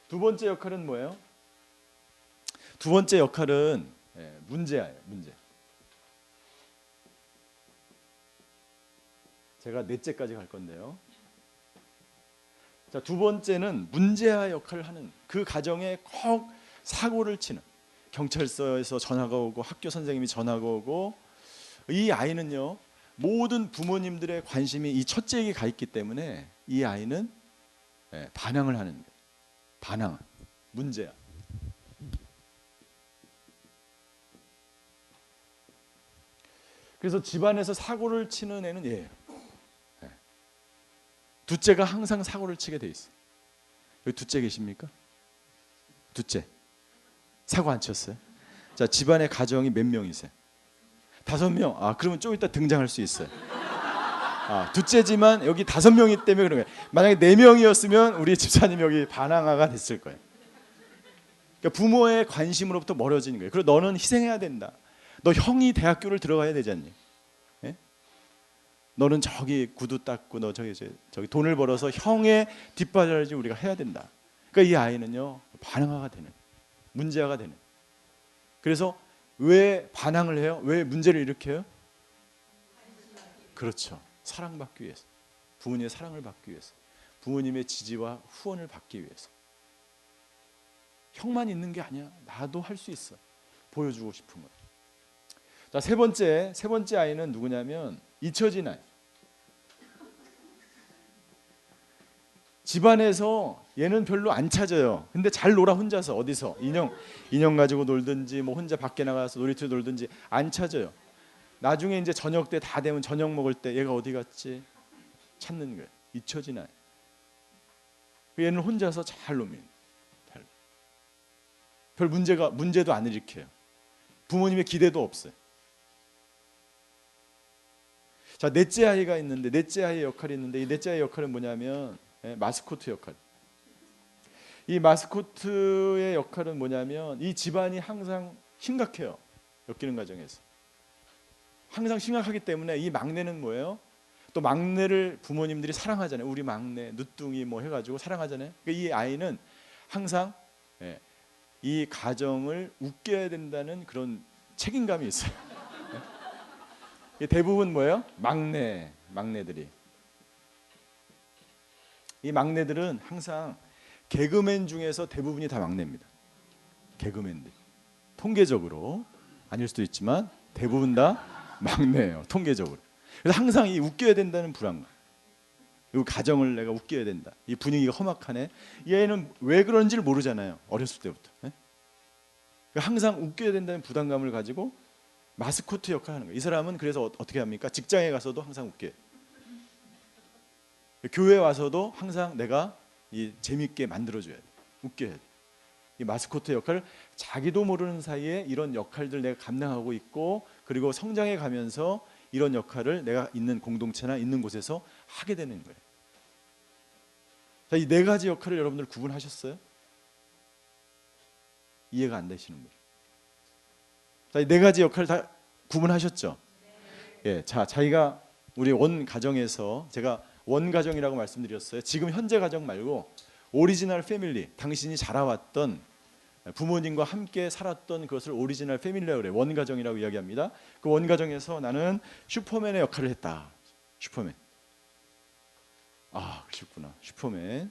두 번째 역할은 뭐예요? 두 번째 역할은 문제예요. 문제. 제가 넷째까지 갈 건데요. 자, 두 번째는 문제아 역할을 하는, 그 가정에 꼭 사고를 치는, 경찰서에서 전화가 오고 학교 선생님이 전화가 오고, 이 아이는요 모든 부모님들의 관심이 이 첫째에게 가 있기 때문에 이 아이는 반항을 하는 거예요. 반항, 문제야. 그래서 집안에서 사고를 치는 애는 얘예요. 둘째가 항상 사고를 치게 돼 있어요. 여기 둘째 계십니까? 둘째 사고 안 쳤어요? 자, 집안의 가정이 몇 명이세요? 5명. 아, 그러면 좀 이따 등장할 수 있어요. 둘째지만 여기 5명이기 때문에 그런 거예요. 만약에 4명이었으면 우리 집사님 여기 반항아가 됐을 거예요. 그러니까 부모의 관심으로부터 멀어지는 거예요. 그리고 너는 희생해야 된다. 너 형이 대학교를 들어가야 되지 않니? 너는 저기 구두 닦고 너 저기 돈을 벌어서 형의 뒷바라지 우리가 해야 된다. 그러니까 이 아이는요 반항아가 되는, 문제아가 되는. 그래서 왜 반항을 해요? 왜 문제를 일으켜요? 그렇죠. 사랑받기 위해서, 부모님의 사랑을 받기 위해서, 부모님의 지지와 후원을 받기 위해서. 형만 있는 게 아니야. 나도 할 수 있어. 보여주고 싶은 거예요. 자, 세 번째 아이는 누구냐면 잊혀진 아이. 집안에서 얘는 별로 안 찾아요. 근데 잘 놀아 혼자서 어디서 인형 가지고 놀든지 뭐 혼자 밖에 나가서 놀이터 놀든지 안 찾아요. 나중에 이제 저녁 때 다 되면 저녁 먹을 때 얘가 어디 갔지 찾는 거예요. 잊혀진 아이. 얘는 혼자서 잘 놉니다. 별 문제도 안 일으켜요. 부모님의 기대도 없어요. 자, 넷째 아이가 있는데 넷째 아이의 역할이 있는데 이 넷째 아이의 역할은 뭐냐면 마스코트 역할. 이 마스코트의 역할은 뭐냐면 이 집안이 항상 심각해요. 엮이는 과정에서 항상 심각하기 때문에 이 막내는 뭐예요? 또 막내를 부모님들이 사랑하잖아요. 우리 막내 누뚱이 뭐 해가지고 사랑하잖아요. 그러니까 이 아이는 항상 이 가정을 웃겨야 된다는 그런 책임감이 있어요. 대부분 뭐예요? 막내들이. 이 막내들은 항상 개그맨 중에서 대부분이 다 막내입니다. 개그맨들. 통계적으로 아닐 수도 있지만 대부분 다 막내예요. 통계적으로. 그래서 항상 이 웃겨야 된다는 불안감. 이 가정을 내가 웃겨야 된다. 이 분위기가 험악하네. 이 애는 왜 그런지를 모르잖아요. 어렸을 때부터. 항상 웃겨야 된다는 부담감을 가지고 마스코트 역할을 하는 거예요. 이 사람은 그래서 어떻게 합니까? 직장에 가서도 항상 웃겨요. 교회 와서도 항상 내가 재밌게 만들어줘야 돼. 웃겨야 돼. 이 마스코트 역할을 자기도 모르는 사이에 이런 역할들 내가 감당하고 있고 그리고 성장해 가면서 이런 역할을 내가 있는 공동체나 있는 곳에서 하게 되는 거예요. 자, 이 네 가지 역할을 여러분들 구분하셨어요? 이해가 안 되시는 분. 자, 이 네 가지 역할을 다 구분하셨죠? 예, 자, 자기가 우리 원 가정에서 제가 원 가정이라고 말씀드렸어요. 지금 현재 가정 말고 오리지널 패밀리, 당신이 자라왔던 부모님과 함께 살았던 그것을 오리지널 패밀리라고 그래요. 원 가정이라고 이야기합니다. 그 원 가정에서 나는 슈퍼맨의 역할을 했다. 슈퍼맨. 아, 그러셨구나. 슈퍼맨.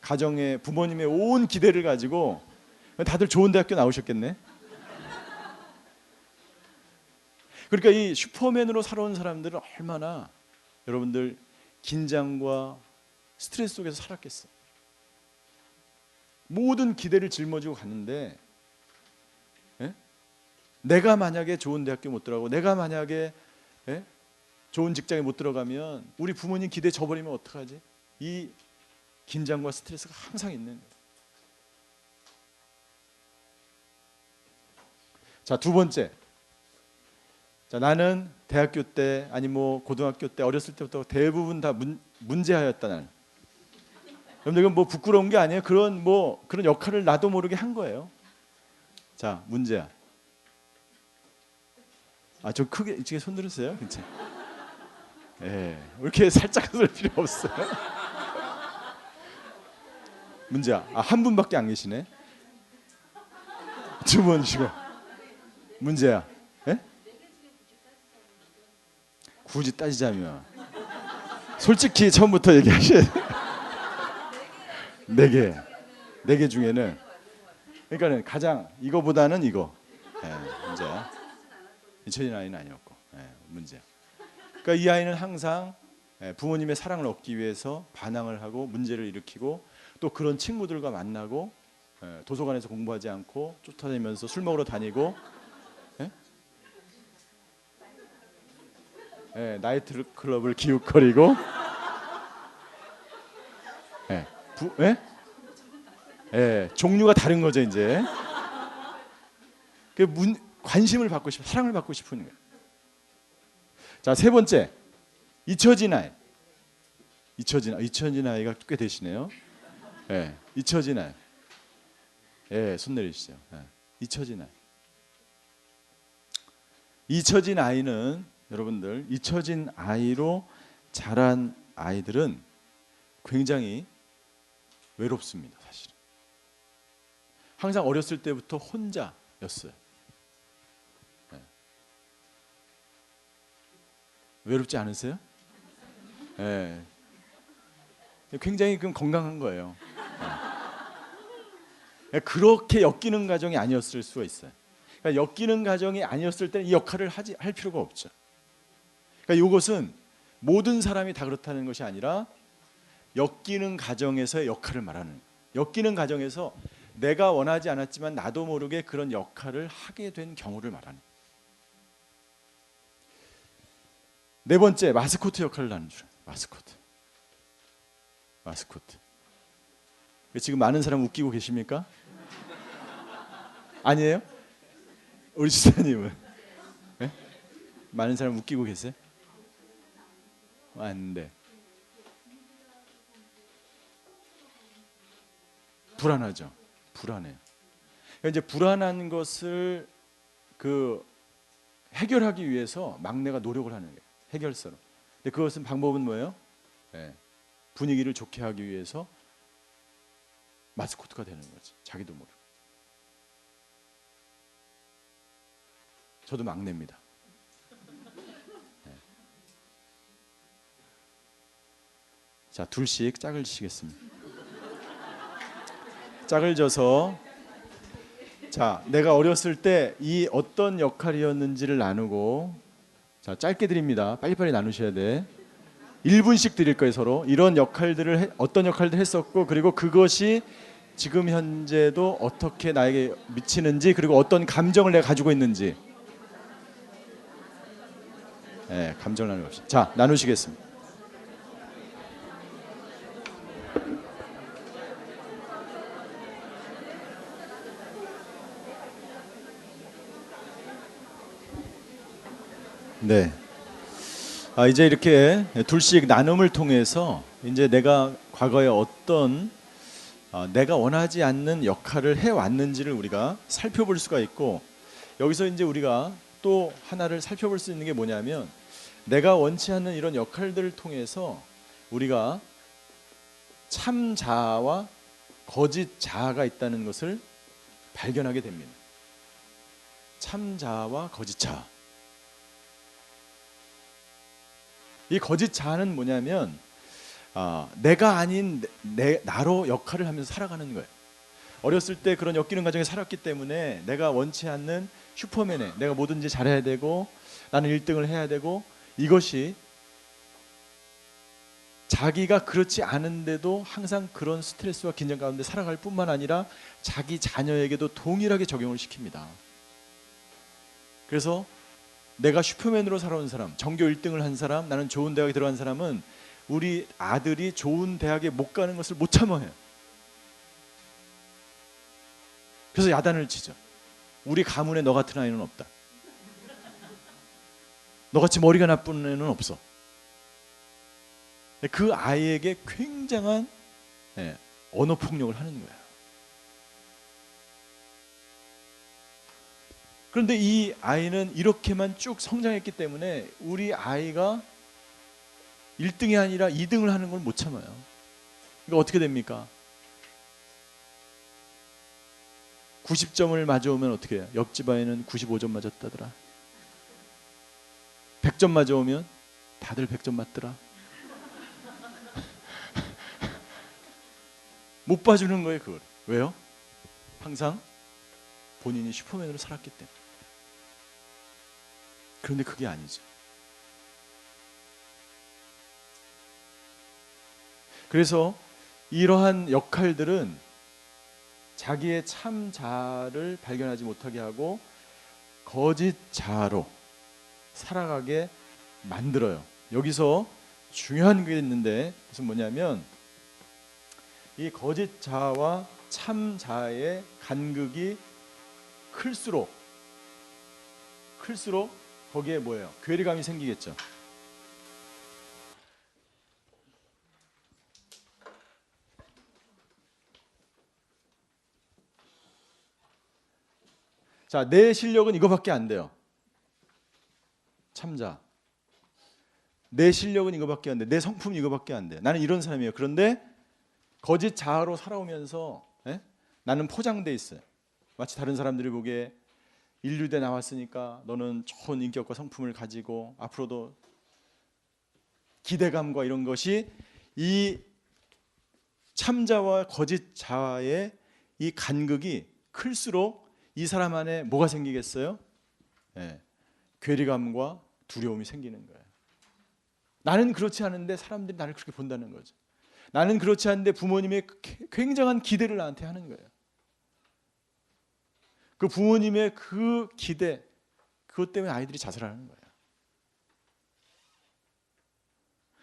가정의 부모님의 온 기대를 가지고 다들 좋은 대학교 나오셨겠네. 그러니까 이 슈퍼맨으로 살아온 사람들은 얼마나 여러분들 긴장과 스트레스 속에서 살았겠어. 모든 기대를 짊어지고 갔는데 내가 만약에 좋은 대학교 못 들어가고 내가 만약에 좋은 직장에 못 들어가면 우리 부모님 기대 져버리면 어떡하지? 이 긴장과 스트레스가 항상 있는 거예요. 자, 두 번째. 자, 나는 대학교 때 아니 뭐 고등학교 때 어렸을 때부터 대부분 다 문제아였다. 나는. 여러분들 이건 뭐 부끄러운 게 아니에요. 그런 역할을 나도 모르게 한 거예요. 자, 문제아. 아, 좀 크게 이쪽에 손 들으세요. 괜찮아. 예, 이렇게 살짝 들 필요 없어요. 문제아. 아, 한 분밖에 안 계시네. 두 분이시고. 문제야. 예? 굳이 따지자면 솔직히 처음부터 얘기하셔야 돼요. 네 개 중에는 그러니까는 가장 이거보다는 이거. 문제야. 잊혀진 아이는 아니었고 문제야. 그러니까 이 아이는 항상 부모님의 사랑을 얻기 위해서 반항을 하고 문제를 일으키고 또 그런 친구들과 만나고 도서관에서 공부하지 않고 쫓아다니면서 술 먹으러 다니고 나이트 클럽을 기웃거리고 종류가 다른 거죠 이제. 관심을 받고 싶어, 사랑을 받고 싶은 거예요. 자, 세 번째, 잊혀진 아이. 잊혀진 아이가 꽤 되시네요. 잊혀진 아이. 손 내리시죠. 잊혀진 아이. 잊혀진 아이는 여러분들 잊혀진 아이로 자란 아이들은 굉장히 외롭습니다. 사실은 항상 어렸을 때부터 혼자였어요. 외롭지 않으세요? 예. 굉장히 그럼 건강한 거예요. 예. 그렇게 엮이는 가정이 아니었을 수가 있어요. 그러니까 엮이는 가정이 아니었을 때는 이 역할을 할 필요가 없죠. 그러니까 이것은 모든 사람이 다 그렇다는 것이 아니라 엮이는 가정에서의 역할을 말하는 거예요. 엮이는 가정에서 내가 원하지 않았지만 나도 모르게 그런 역할을 하게 된 경우를 말하는 거예요. 네 번째, 마스코트 역할을 하는 줄. 마스코트. 지금 많은 사람 웃기고 계십니까? 아니에요? 우리 지사님은? 네? 많은 사람 웃기고 계세요? 안 돼. 불안하죠. 불안해요. 그러니까 이제 불안한 것을 해결하기 위해서 막내가 노력을 하는 거예요. 해결사로. 근데 그것은 방법은 뭐예요? 네. 분위기를 좋게 하기 위해서 마스코트가 되는 거지. 자기도 모르고. 저도 막내입니다. 네. 자, 둘씩 짝을 지시겠습니다. 짝을 져서 자, 내가 어렸을 때 이 어떤 역할이었는지를 나누고 자, 짧게 드립니다. 빨리빨리 나누셔야 돼. 1분씩 드릴 거예요, 서로. 이런 역할들을 어떤 역할들 했었고 그리고 그것이 지금 현재도 어떻게 나에게 미치는지 그리고 어떤 감정을 내가 가지고 있는지. 네, 감정을 나누십시다. 자, 나누시겠습니다. 네. 이제 이렇게 둘씩 나눔을 통해서 이제 내가 과거에 어떤 내가 원하지 않는 역할을 해왔는지를 우리가 살펴볼 수가 있고 여기서 이제 우리가 또 하나를 살펴볼 수 있는 게 뭐냐면 내가 원치 않는 이런 역할들을 통해서 우리가 참 자아와 거짓 자아가 있다는 것을 발견하게 됩니다. 참 자아와 거짓 자아. 이 거짓 자아는 뭐냐면 내가 아닌 나로 역할을 하면서 살아가는 거예요. 어렸을 때 그런 엮이는 가정에 살았기 때문에 내가 원치 않는 슈퍼맨에 내가 뭐든지 잘해야 되고 나는 1등을 해야 되고 이것이 자기가 그렇지 않은데도 항상 그런 스트레스와 긴장 가운데 살아갈 뿐만 아니라 자기 자녀에게도 동일하게 적용을 시킵니다. 그래서 내가 슈퍼맨으로 살아온 사람, 전교 1등을 한 사람, 나는 좋은 대학에 들어간 사람은 우리 아들이 좋은 대학에 못 가는 것을 못 참아해요. 그래서 야단을 치죠. 우리 가문에 너 같은 아이는 없다. 너같이 머리가 나쁜 애는 없어. 그 아이에게 굉장한 언어 폭력을 하는 거예요. 그런데 이 아이는 이렇게만 쭉 성장했기 때문에 우리 아이가 1등이 아니라 2등을 하는 걸 못 참아요. 그러니까 어떻게 됩니까? 90점을 맞아오면 어떻게 해요? 옆집 아이는 95점 맞았다더라. 100점 맞아오면 다들 100점 맞더라. 못 봐주는 거예요, 그걸. 왜요? 항상 본인이 슈퍼맨으로 살았기 때문에. 그런데 그게 아니죠. 그래서 이러한 역할들은 자기의 참 자아를 발견하지 못하게 하고 거짓 자아로 살아가게 만들어요. 여기서 중요한 게 있는데 무슨 뭐냐면 이 거짓 자아와 참 자아의 간극이 클수록 거기에 뭐예요? 괴리감이 생기겠죠. 자, 내 실력은 이거밖에 안 돼요. 참자. 내 실력은 이거밖에 안 돼. 내 성품은 이거밖에 안 돼. 나는 이런 사람이에요. 그런데 거짓 자아로 살아오면서 나는 포장돼 있어요. 마치 다른 사람들이 보기에 인류대 나왔으니까 너는 좋은 인격과 성품을 가지고 앞으로도 기대감과 이런 것이 이 참자와 거짓 자의 이 간극이 클수록 이 사람 안에 뭐가 생기겠어요? 예, 괴리감과 두려움이 생기는 거예요. 나는 그렇지 않은데 사람들이 나를 그렇게 본다는 거죠. 나는 그렇지 않은데 부모님의 굉장한 기대를 나한테 하는 거예요. 그 부모님의 그 기대, 그것 때문에 아이들이 자살하는 거예요.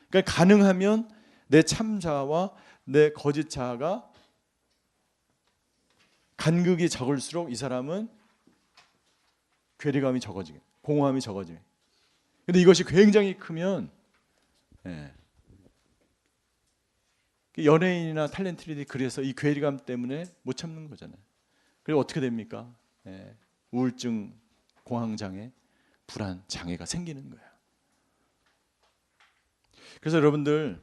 그러니까 가능하면 내 참자와 내 거짓 자가 간극이 적을수록 이 사람은 괴리감이 적어지게, 공허함이 적어지게. 근데 이것이 굉장히 크면, 예, 연예인이나 탤런트들이 그래서 이 괴리감 때문에 못 참는 거잖아요. 그리고 어떻게 됩니까? 예, 우울증, 공황장애, 불안, 장애가 생기는 거예요. 그래서 여러분들,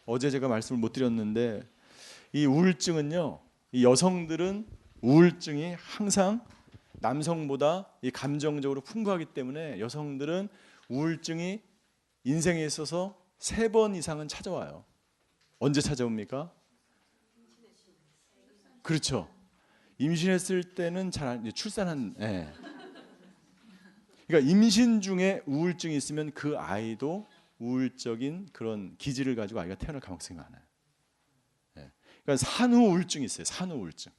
어제 제가 말씀을 못 드렸는데 이 우울증은요, 이 여성들은 우울증이 항상 남성보다 이 감정적으로 풍부하기 때문에 여성들은 우울증이 인생에 있어서 3번 이상은 찾아와요. 언제 찾아옵니까? 그렇죠. 임신했을 때는 잘 출산한, 예. 그러니까 임신 중에 우울증이 있으면 그 아이도 우울적인 그런 기질을 가지고 아이가 태어날 가능성이 많아요. 예. 그러니까 산후 우울증이 있어요. 산후 우울증.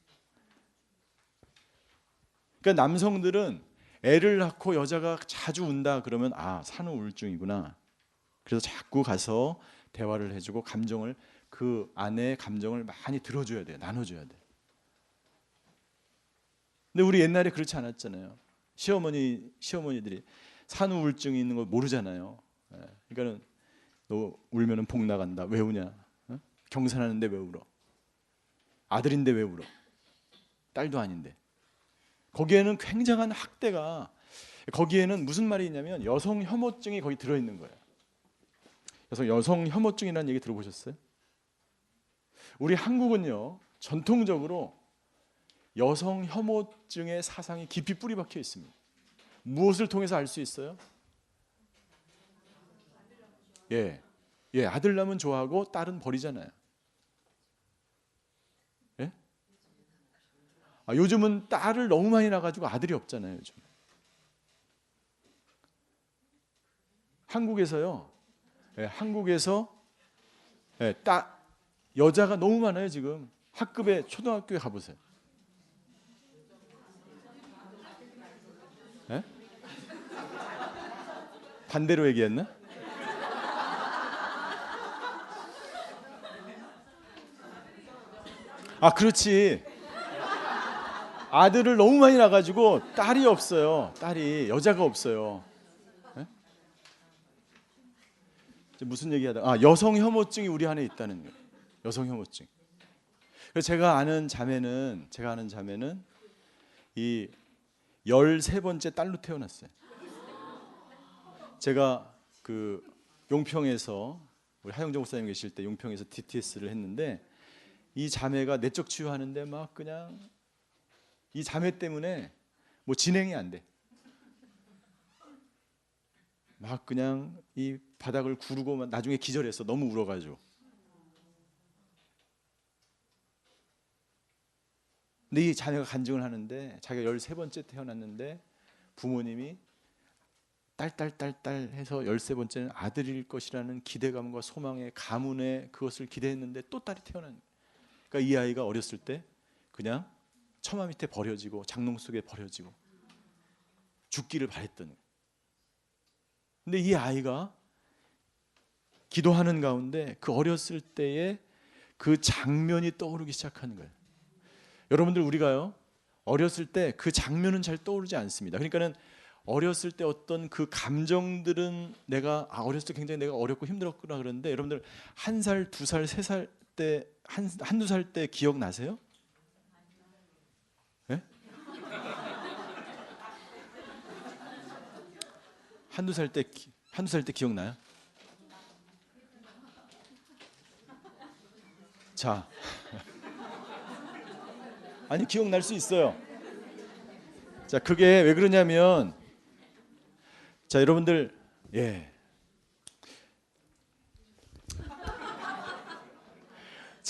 그러니까 남성들은 애를 낳고 여자가 자주 운다 그러면 아, 산후 우울증이구나. 그래서 자꾸 가서 대화를 해주고 감정을, 그 아내의 감정을 많이 들어줘야 돼요. 나눠줘야 돼요. 근데 우리 옛날에 그렇지 않았잖아요. 시어머니들이 산후 우울증이 있는 걸 모르잖아요. 그러니까는 너 울면은 복 나간다. 왜 우냐? 어? 경산하는데 왜 울어? 아들인데 왜 울어? 딸도 아닌데. 거기에는 굉장한 학대가, 거기에는 무슨 말이 있냐면 여성 혐오증이 거기 들어있는 거예요. 그래서 여성 혐오증이라는 얘기 들어보셨어요? 우리 한국은요, 전통적으로 여성 혐오증의 사상이 깊이 뿌리 박혀 있습니다. 무엇을 통해서 알 수 있어요? 예, 아들 낳으면 좋아하고 딸은 버리잖아요. 예? 요즘은 딸을 너무 많이 낳아가지고 아들이 없잖아요. 요즘. 한국에서요. 예, 한국에서 예, 여자가 너무 많아요. 지금 학급에 초등학교에 가보세요. 예? 반대로 얘기했나? 아, 그렇지. 아들을 너무 많이 낳아가지고 딸이 없어요. 딸이, 여자가 없어요. 예? 무슨 얘기하다? 여성 혐오증이 우리 안에 있다는 거예요. 여성 혐오증. 그래서 제가 아는 자매는 이 13번째 딸로 태어났어요. 제가 그 용평에서, 우리 하영정 목사님 계실 때 용평에서 DTS를 했는데, 이 자매가 내적 치유하는데 막 그냥 이 자매 때문에 뭐 진행이 안 돼. 막 그냥 이 바닥을 구르고 나중에 기절했어. 너무 울어가지고. 근데 이 자매가 간증을 하는데 자기가 13번째 태어났는데 부모님이 딸 해서 13번째는 아들일 것이라는 기대감과 소망의 가문에 그것을 기대했는데 또 딸이 태어난 거예요. 그러니까 이 아이가 어렸을 때 그냥 처마 밑에 버려지고 장롱 속에 버려지고 죽기를 바랬던 거예요. 근데 이 아이가 기도하는 가운데 그 어렸을 때의 그 장면이 떠오르기 시작하는 거예요. 여러분들, 우리가요, 어렸을 때 그 장면은 잘 떠오르지 않습니다. 그러니까는 어렸을 때 어떤 그 감정들은 내가 어렸을 때 굉장히 내가 어렵고 힘들었구나 그러는데, 여러분들 1살, 2살, 3살 때, 한두 살 때 기억나세요? 네? 한두 살 때 기억나요? 자, 아니 기억날 수 있어요. 자, 그게 왜 그러냐면, 자, 여러분들, 예,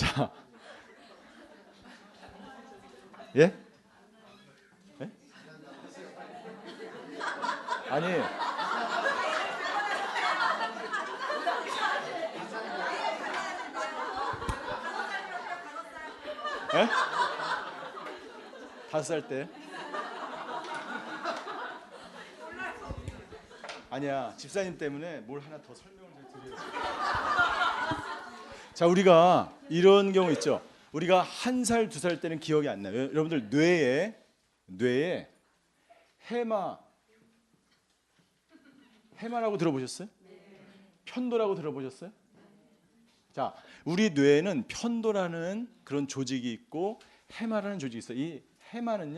자, 예? 예? 아니, 예? 5살 때? 아니야, 집사님 때문에 뭘 하나 더 설명을 좀 드려야지. 자, 우리가 이런 경우 있죠. 우리가 1살, 2살 때는 기억이 안 나요. 여러분들 뇌에 해마라고 들어보셨어요? 편도라고 들어보셨어요? 자, 우리 뇌에는 편도라는 그런 조직이 있고 해마라는 조직이 있어요. 이 해마는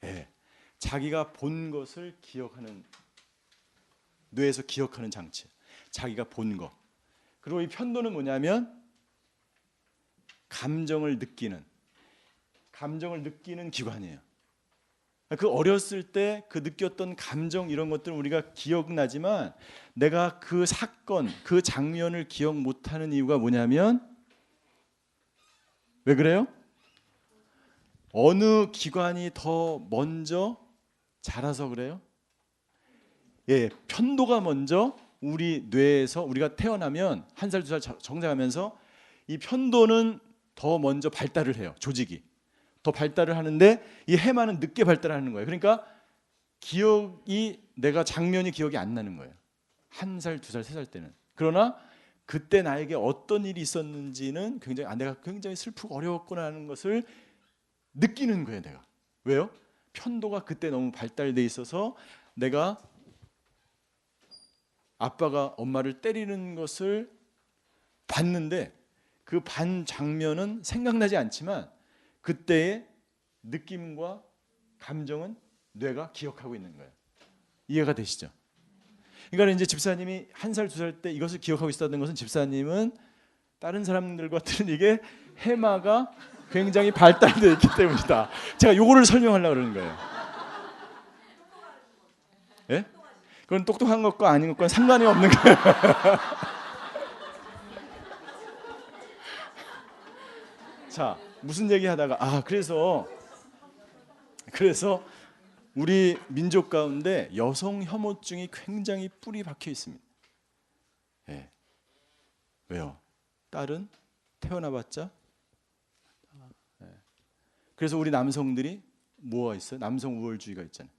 예, 자기가 본 것을 기억하는, 뇌에서 기억하는 장치. 자기가 본 거. 그리고 이 편도는 뭐냐면 감정을 느끼는 기관이에요. 그 어렸을 때 그 느꼈던 감정 이런 것들은 우리가 기억나지만 내가 그 사건, 그 장면을 기억 못하는 이유가 뭐냐면 왜 그래요? 어느 기관이 더 먼저 자라서 그래요? 예, 편도가 먼저 우리 뇌에서 우리가 태어나면 1살, 2살 성장하면서 이 편도는 더 먼저 발달을 해요. 조직이 더 발달을 하는데 이 해마는 늦게 발달하는 거예요. 그러니까 내가 장면이 기억이 안 나는 거예요. 1살, 2살, 3살 때는. 그러나 그때 나에게 어떤 일이 있었는지는 내가 굉장히 슬프고 어려웠구나 하는 것을 느끼는 거예요. 내가. 왜요? 편도가 그때 너무 발달돼 있어서 내가 아빠가 엄마를 때리는 것을 봤는데 그 반 장면은 생각나지 않지만 그때의 느낌과 감정은 뇌가 기억하고 있는 거예요. 이해가 되시죠? 그러니까 이제 집사님이 1살, 2살 때 이것을 기억하고 있었다는 것은 집사님은 다른 사람들과 틀리게 해마가 굉장히 발달되어 있기 때문이다. 제가 요거를 설명하려고 그러는 거예요. 예? 그건 똑똑한 것과 아닌 것과 상관이 없는 거예요. 자, 무슨 얘기 하다가 그래서 우리 민족 가운데 여성 혐오증이 굉장히 뿌리 박혀 있습니다. 예. 왜요? 딸은 태어나봤자. 예. 그래서 우리 남성들이 뭐가 있어요? 남성 우월주의가 있잖아요.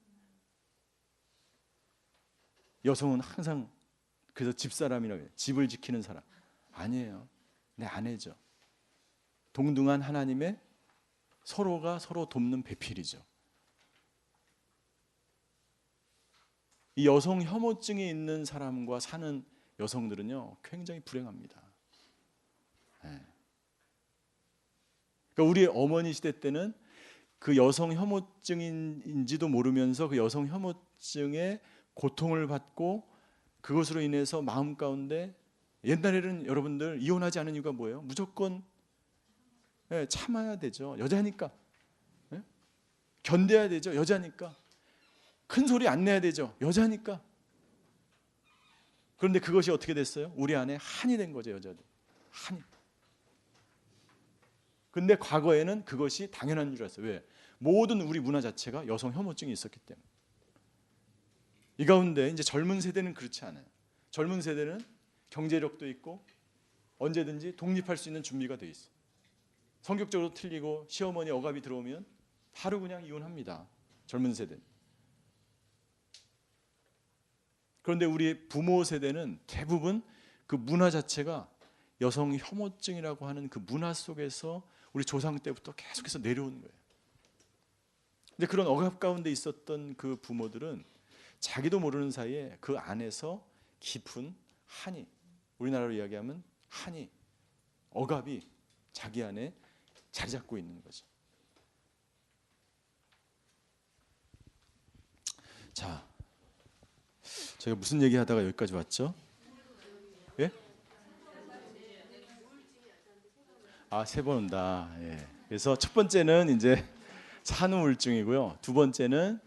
여성은 항상 그래서 집사람이라고 해요. 집을 지키는 사람. 아니에요. 내 아내죠. 동등한 하나님의 서로가 서로 돕는 배필이죠. 이 여성 혐오증이 있는 사람과 사는 여성들은요 굉장히 불행합니다. 네. 그러니까 우리 어머니 시대 때는 그 여성 혐오증인지도 모르면서 그 여성 혐오증에 고통을 받고 그것으로 인해서 마음 가운데 옛날에는 여러분들 이혼하지 않은 이유가 뭐예요? 무조건 참아야 되죠. 여자니까. 견뎌야 되죠. 여자니까. 큰 소리 안 내야 되죠. 여자니까. 그런데 그것이 어떻게 됐어요? 우리 안에 한이 된 거죠. 여자들. 한이. 근데 과거에는 그것이 당연한 줄 알았어요. 왜? 모든 우리 문화 자체가 여성 혐오증이 있었기 때문에. 이 가운데 이제 젊은 세대는 그렇지 않아요. 젊은 세대는 경제력도 있고 언제든지 독립할 수 있는 준비가 돼 있어요. 성격적으로 틀리고 시어머니 억압이 들어오면 바로 그냥 이혼합니다. 젊은 세대는. 그런데 우리 부모 세대는 대부분 그 문화 자체가 여성 혐오증이라고 하는 그 문화 속에서 우리 조상 때부터 계속해서 내려오는 거예요. 근데 그런 억압 가운데 있었던 그 부모들은 자기도 모르는 사이에 그 안에서 깊은 한이, 우리나라로 이야기하면 한이, 억압이 자기 안에 자리 잡고 있는 거죠. 자, 제가 무슨 얘기하다가 여기까지 왔죠? 예? 3번 온다. 예. 그래서 첫 번째는 이제 산후우울증이고요. 두 번째는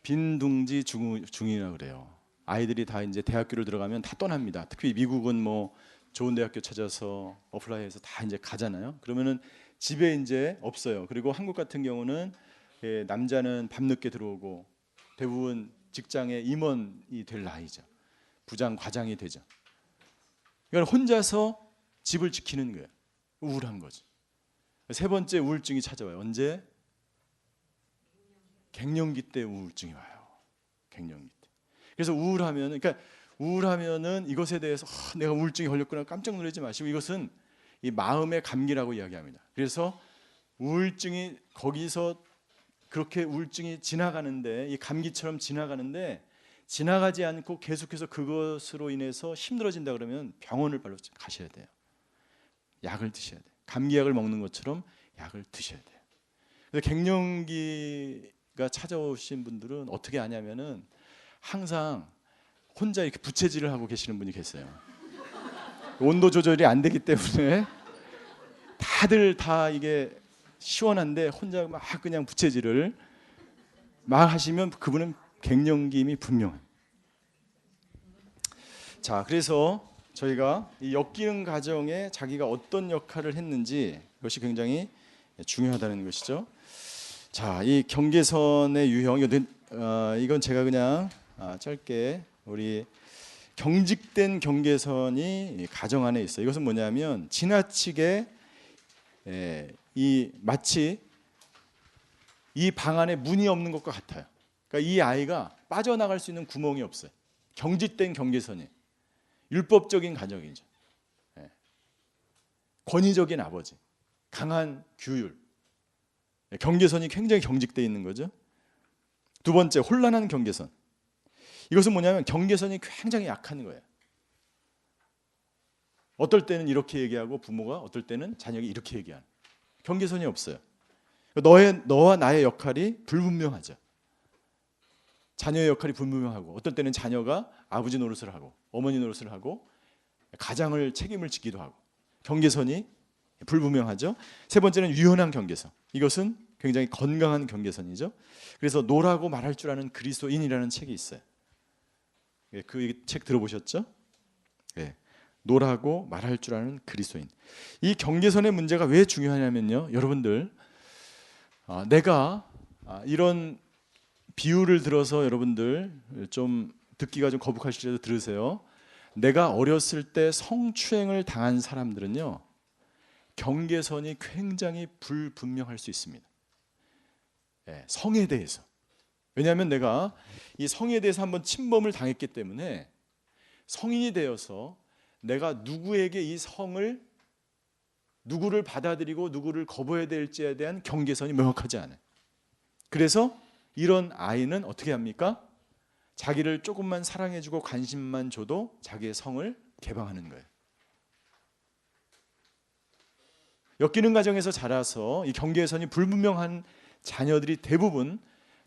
빈둥지 중이라고 그래요. 아이들이 다 이제 대학교를 들어가면 다 떠납니다. 특히 미국은 뭐 좋은 대학교 찾아서 어플라이해서 다 이제 가잖아요. 그러면은 집에 이제 없어요. 그리고 한국 같은 경우는 남자는 밤늦게 들어오고 대부분 직장의 임원이 될 나이죠. 부장, 과장이 되죠. 그러니까 혼자서 집을 지키는 거예요. 우울한 거죠. 세 번째 우울증이 찾아와요. 언제? 갱년기 때 우울증이 와요. 갱년기 때. 그래서 우울하면은 이것에 대해서 내가 우울증이 걸렸구나 깜짝 놀라지 마시고, 이것은 이 마음의 감기라고 이야기합니다. 그래서 우울증이 거기서 그렇게 우울증이 지나가는데, 이 감기처럼 지나가는데 지나가지 않고 계속해서 그것으로 인해서 힘들어진다 그러면 병원을 빨리 가셔야 돼요. 약을 드셔야 돼요. 감기약을 먹는 것처럼 약을 드셔야 돼요. 그래서 갱년기가 찾아오신 분들은 어떻게 하냐면은 항상 혼자 이렇게 부채질을 하고 계시는 분이 계세요. 온도 조절이 안 되기 때문에 다들 다 이게 시원한데 혼자 막 그냥 부채질을 막 하시면 그분은 갱년기임이 분명해요. 자, 그래서 저희가 이 엮이는 가정에 자기가 어떤 역할을 했는지, 그것이 굉장히 중요하다는 것이죠. 자, 이 경계선의 유형, 이건 제가 그냥 짧게, 우리 경직된 경계선이 가정 안에 있어요. 이것은 뭐냐면 지나치게 마치 이 방 안에 문이 없는 것과 같아요. 그러니까 이 아이가 빠져나갈 수 있는 구멍이 없어요. 경직된 경계선이. 율법적인 가정이죠. 권위적인 아버지, 강한 규율, 경계선이 굉장히 경직되어 있는 거죠. 두 번째, 혼란한 경계선. 이것은 뭐냐면 경계선이 굉장히 약한 거예요. 어떨 때는 이렇게 얘기하고 부모가, 어떨 때는 자녀에게 이렇게 얘기하는, 경계선이 없어요. 너와 나의 역할이 불분명하죠. 자녀의 역할이 불분명하고, 어떨 때는 자녀가 아버지 노릇을 하고 어머니 노릇을 하고 가장을 책임을 지기도 하고, 경계선이 불분명하죠. 세 번째는 유연한 경계선. 이것은 굉장히 건강한 경계선이죠. 그래서 노라고 말할 줄 아는 그리스도인이라는 책이 있어요. 그 책 들어보셨죠? 네. 노라고 말할 줄 아는 그리스도인. 이 경계선의 문제가 왜 중요하냐면요, 여러분들, 내가 이런 비유를 들어서 여러분들 좀 듣기가 좀 거북하실지라도 들으세요. 내가 어렸을 때 성추행을 당한 사람들은요, 경계선이 굉장히 불분명할 수 있습니다. 성에 대해서. 왜냐하면 내가 이 성에 대해서 한번 침범을 당했기 때문에 성인이 되어서 내가 누구에게 이 성을, 누구를 받아들이고 누구를 거부해야 될지에 대한 경계선이 명확하지 않아요. 그래서 이런 아이는 어떻게 합니까? 자기를 조금만 사랑해주고 관심만 줘도 자기의 성을 개방하는 거예요. 엮이는 가정에서 자라서 이 경계선이 불분명한 자녀들이 대부분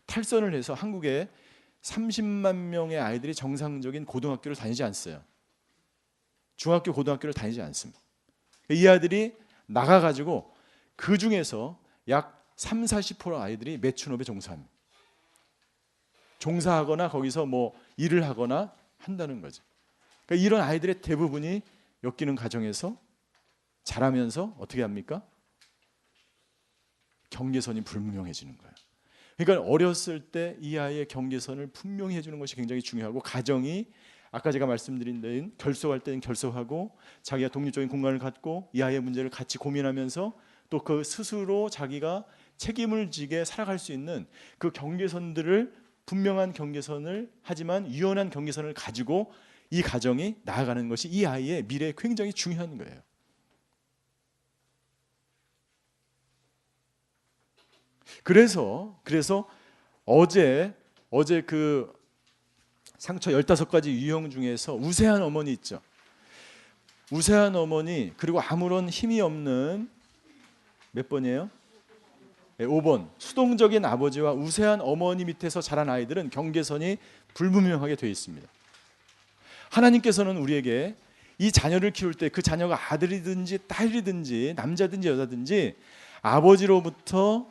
탈선을 해서 한국에 30만 명의 아이들이 정상적인 고등학교를 다니지 않았어요. 중학교, 고등학교를 다니지 않습니다. 이 아이들이 나가가지고 그 중에서 약 30-40% 아이들이 매춘업에 종사합니다. 종사하거나 거기서 뭐 일을 하거나 한다는 거죠. 그러니까 이런 아이들의 대부분이 엮이는 가정에서 자라면서 어떻게 합니까? 경계선이 불분명해지는 거예요. 그러니까 어렸을 때 이 아이의 경계선을 분명히 해주는 것이 굉장히 중요하고, 가정이 아까 제가 말씀드린 대로 결속할 때는 결속하고 자기가 독립적인 공간을 갖고 이 아이의 문제를 같이 고민하면서 또 그 스스로 자기가 책임을 지게 살아갈 수 있는 그 경계선들을, 분명한 경계선을, 하지만 유연한 경계선을 가지고 이 가정이 나아가는 것이 이 아이의 미래에 굉장히 중요한 거예요. 그래서 어제 그 상처 15가지 유형 중에서 우세한 어머니 있죠. 우세한 어머니, 그리고 아무런 힘이 없는, 몇 번이에요? 네, 5번. 수동적인 아버지와 우세한 어머니 밑에서 자란 아이들은 경계선이 불분명하게 되어 있습니다. 하나님께서는 우리에게 이 자녀를 키울 때 그 자녀가 아들이든지 딸이든지 남자든지 여자든지 아버지로부터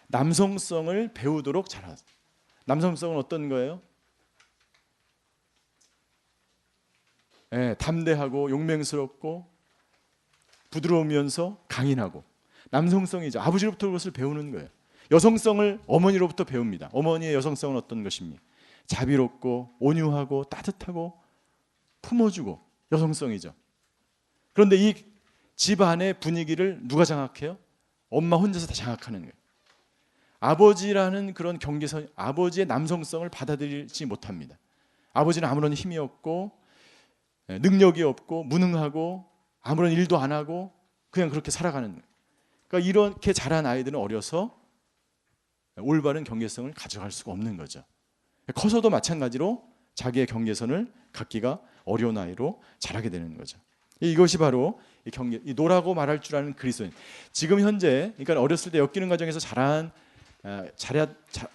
남성성을 배우도록 잘하죠. 남성성은 어떤 거예요? 담대하고 용맹스럽고 부드러우면서 강인하고 남성성이죠. 아버지로부터 그것을 배우는 거예요. 여성성을 어머니로부터 배웁니다. 어머니의 여성성은 어떤 것입니까? 자비롭고 온유하고 따뜻하고 품어주고 여성성이죠. 그런데 이 집안의 분위기를 누가 장악해요? 엄마 혼자서 다 장악하는 거예요. 아버지라는 그런 경계선, 아버지의 남성성을 받아들이지 못합니다. 아버지는 아무런 힘이 없고 능력이 없고 무능하고 아무런 일도 안 하고 그냥 그렇게 살아가는 거예요. 그러니까 이렇게 자란 아이들은 어려서 올바른 경계성을 가져갈 수가 없는 거죠. 커서도 마찬가지로 자기의 경계선을 갖기가 어려운 아이로 자라게 되는 거죠. 이것이 바로 이 노라고 말할 줄 아는 그리스도인. 지금 현재, 그러니까 어렸을 때 엮이는 과정에서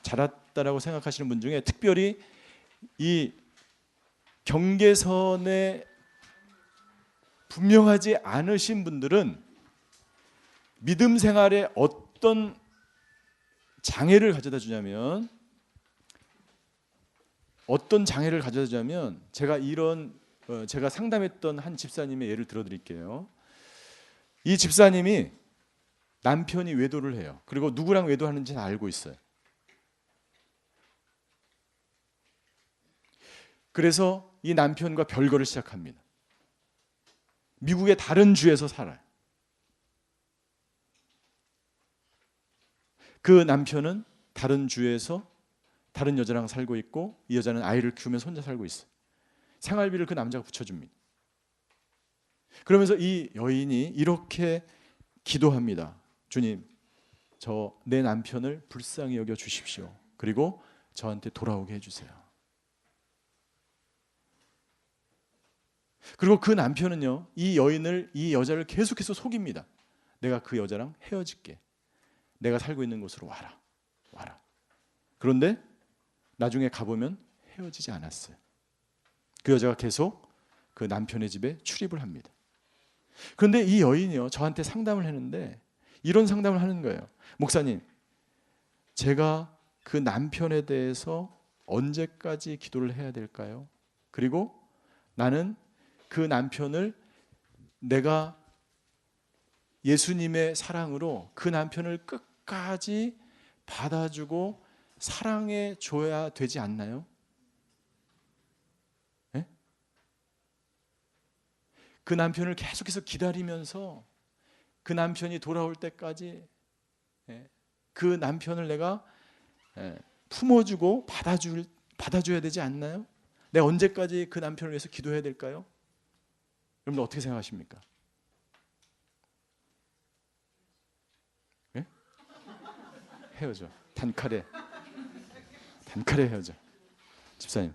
자랐다라고 생각하시는 분 중에 특별히 이 경계선에 분명하지 않으신 분들은 믿음 생활에 어떤 장애를 가져다 주냐면 제가 상담했던 한 집사님의 예를 들어드릴게요. 이 집사님이 남편이 외도를 해요. 그리고 누구랑 외도하는지는 알고 있어요. 그래서 이 남편과 별거를 시작합니다. 미국의 다른 주에서 살아요. 그 남편은 다른 주에서 다른 여자랑 살고 있고 이 여자는 아이를 키우면서 혼자 살고 있어요. 생활비를 그 남자가 붙여줍니다. 그러면서 이 여인이 이렇게 기도합니다. 주님, 내 남편을 불쌍히 여겨 주십시오. 그리고 저한테 돌아오게 해주세요. 그리고 그 남편은요, 이 여자를 계속해서 속입니다. 내가 그 여자랑 헤어질게. 내가 살고 있는 곳으로 와라. 그런데 나중에 가보면 헤어지지 않았어요. 그 여자가 계속 그 남편의 집에 출입을 합니다. 그런데 이 여인이요, 저한테 상담을 했는데 이런 상담을 하는 거예요. 목사님, 제가 그 남편에 대해서 언제까지 기도를 해야 될까요? 그리고 나는 그 남편을 내가 예수님의 사랑으로 그 남편을 끝까지 받아주고 사랑해 줘야 되지 않나요? 네? 그 남편을 계속해서 기다리면서 그 남편이 돌아올 때까지 그 남편을 내가 품어주고 받아줘야 되지 않나요? 내가 언제까지 그 남편을 위해서 기도해야 될까요? 여러분들 어떻게 생각하십니까? 네? 헤어져. 단칼에 헤어져. 집사님,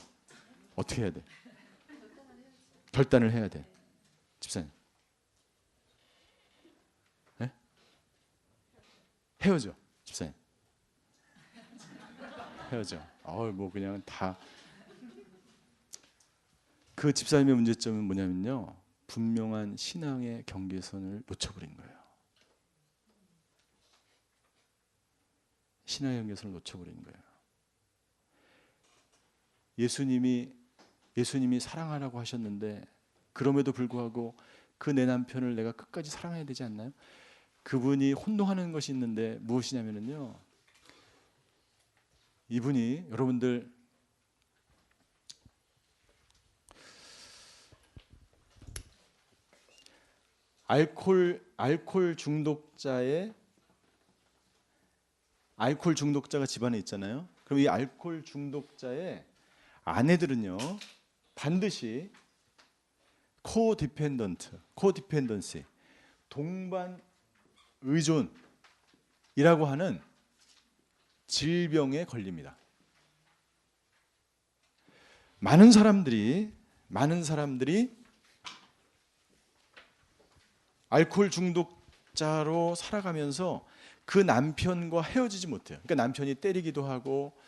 어떻게 해야 돼? 결단을 해야 돼. 집사님, 네? 헤어져. 집사님, 헤어져. 뭐 그냥 다. 그 집사님의 문제점은 뭐냐면요, 분명한 신앙의 경계선을 놓쳐버린 거예요. 신앙의 경계선을 놓쳐버린 거예요. 예수님이 사랑하라고 하셨는데 그럼에도 불구하고 그 내 남편을 내가 끝까지 사랑해야 되지 않나요? 그분이 혼동하는 것이 있는데 무엇이냐면요, 이분이 여러분들 알코올 중독자가 집안에 있잖아요. 그럼 이 알코올 중독자의 아내들은요, 반드시 코디펜던시, 동반 의존이라고 하는 질병에 걸립니다. 많은 사람들이 알코올 중독자로 살아가면서 그 남편과 헤어지지 못해요. 그러니까 남편이 때리기도 하고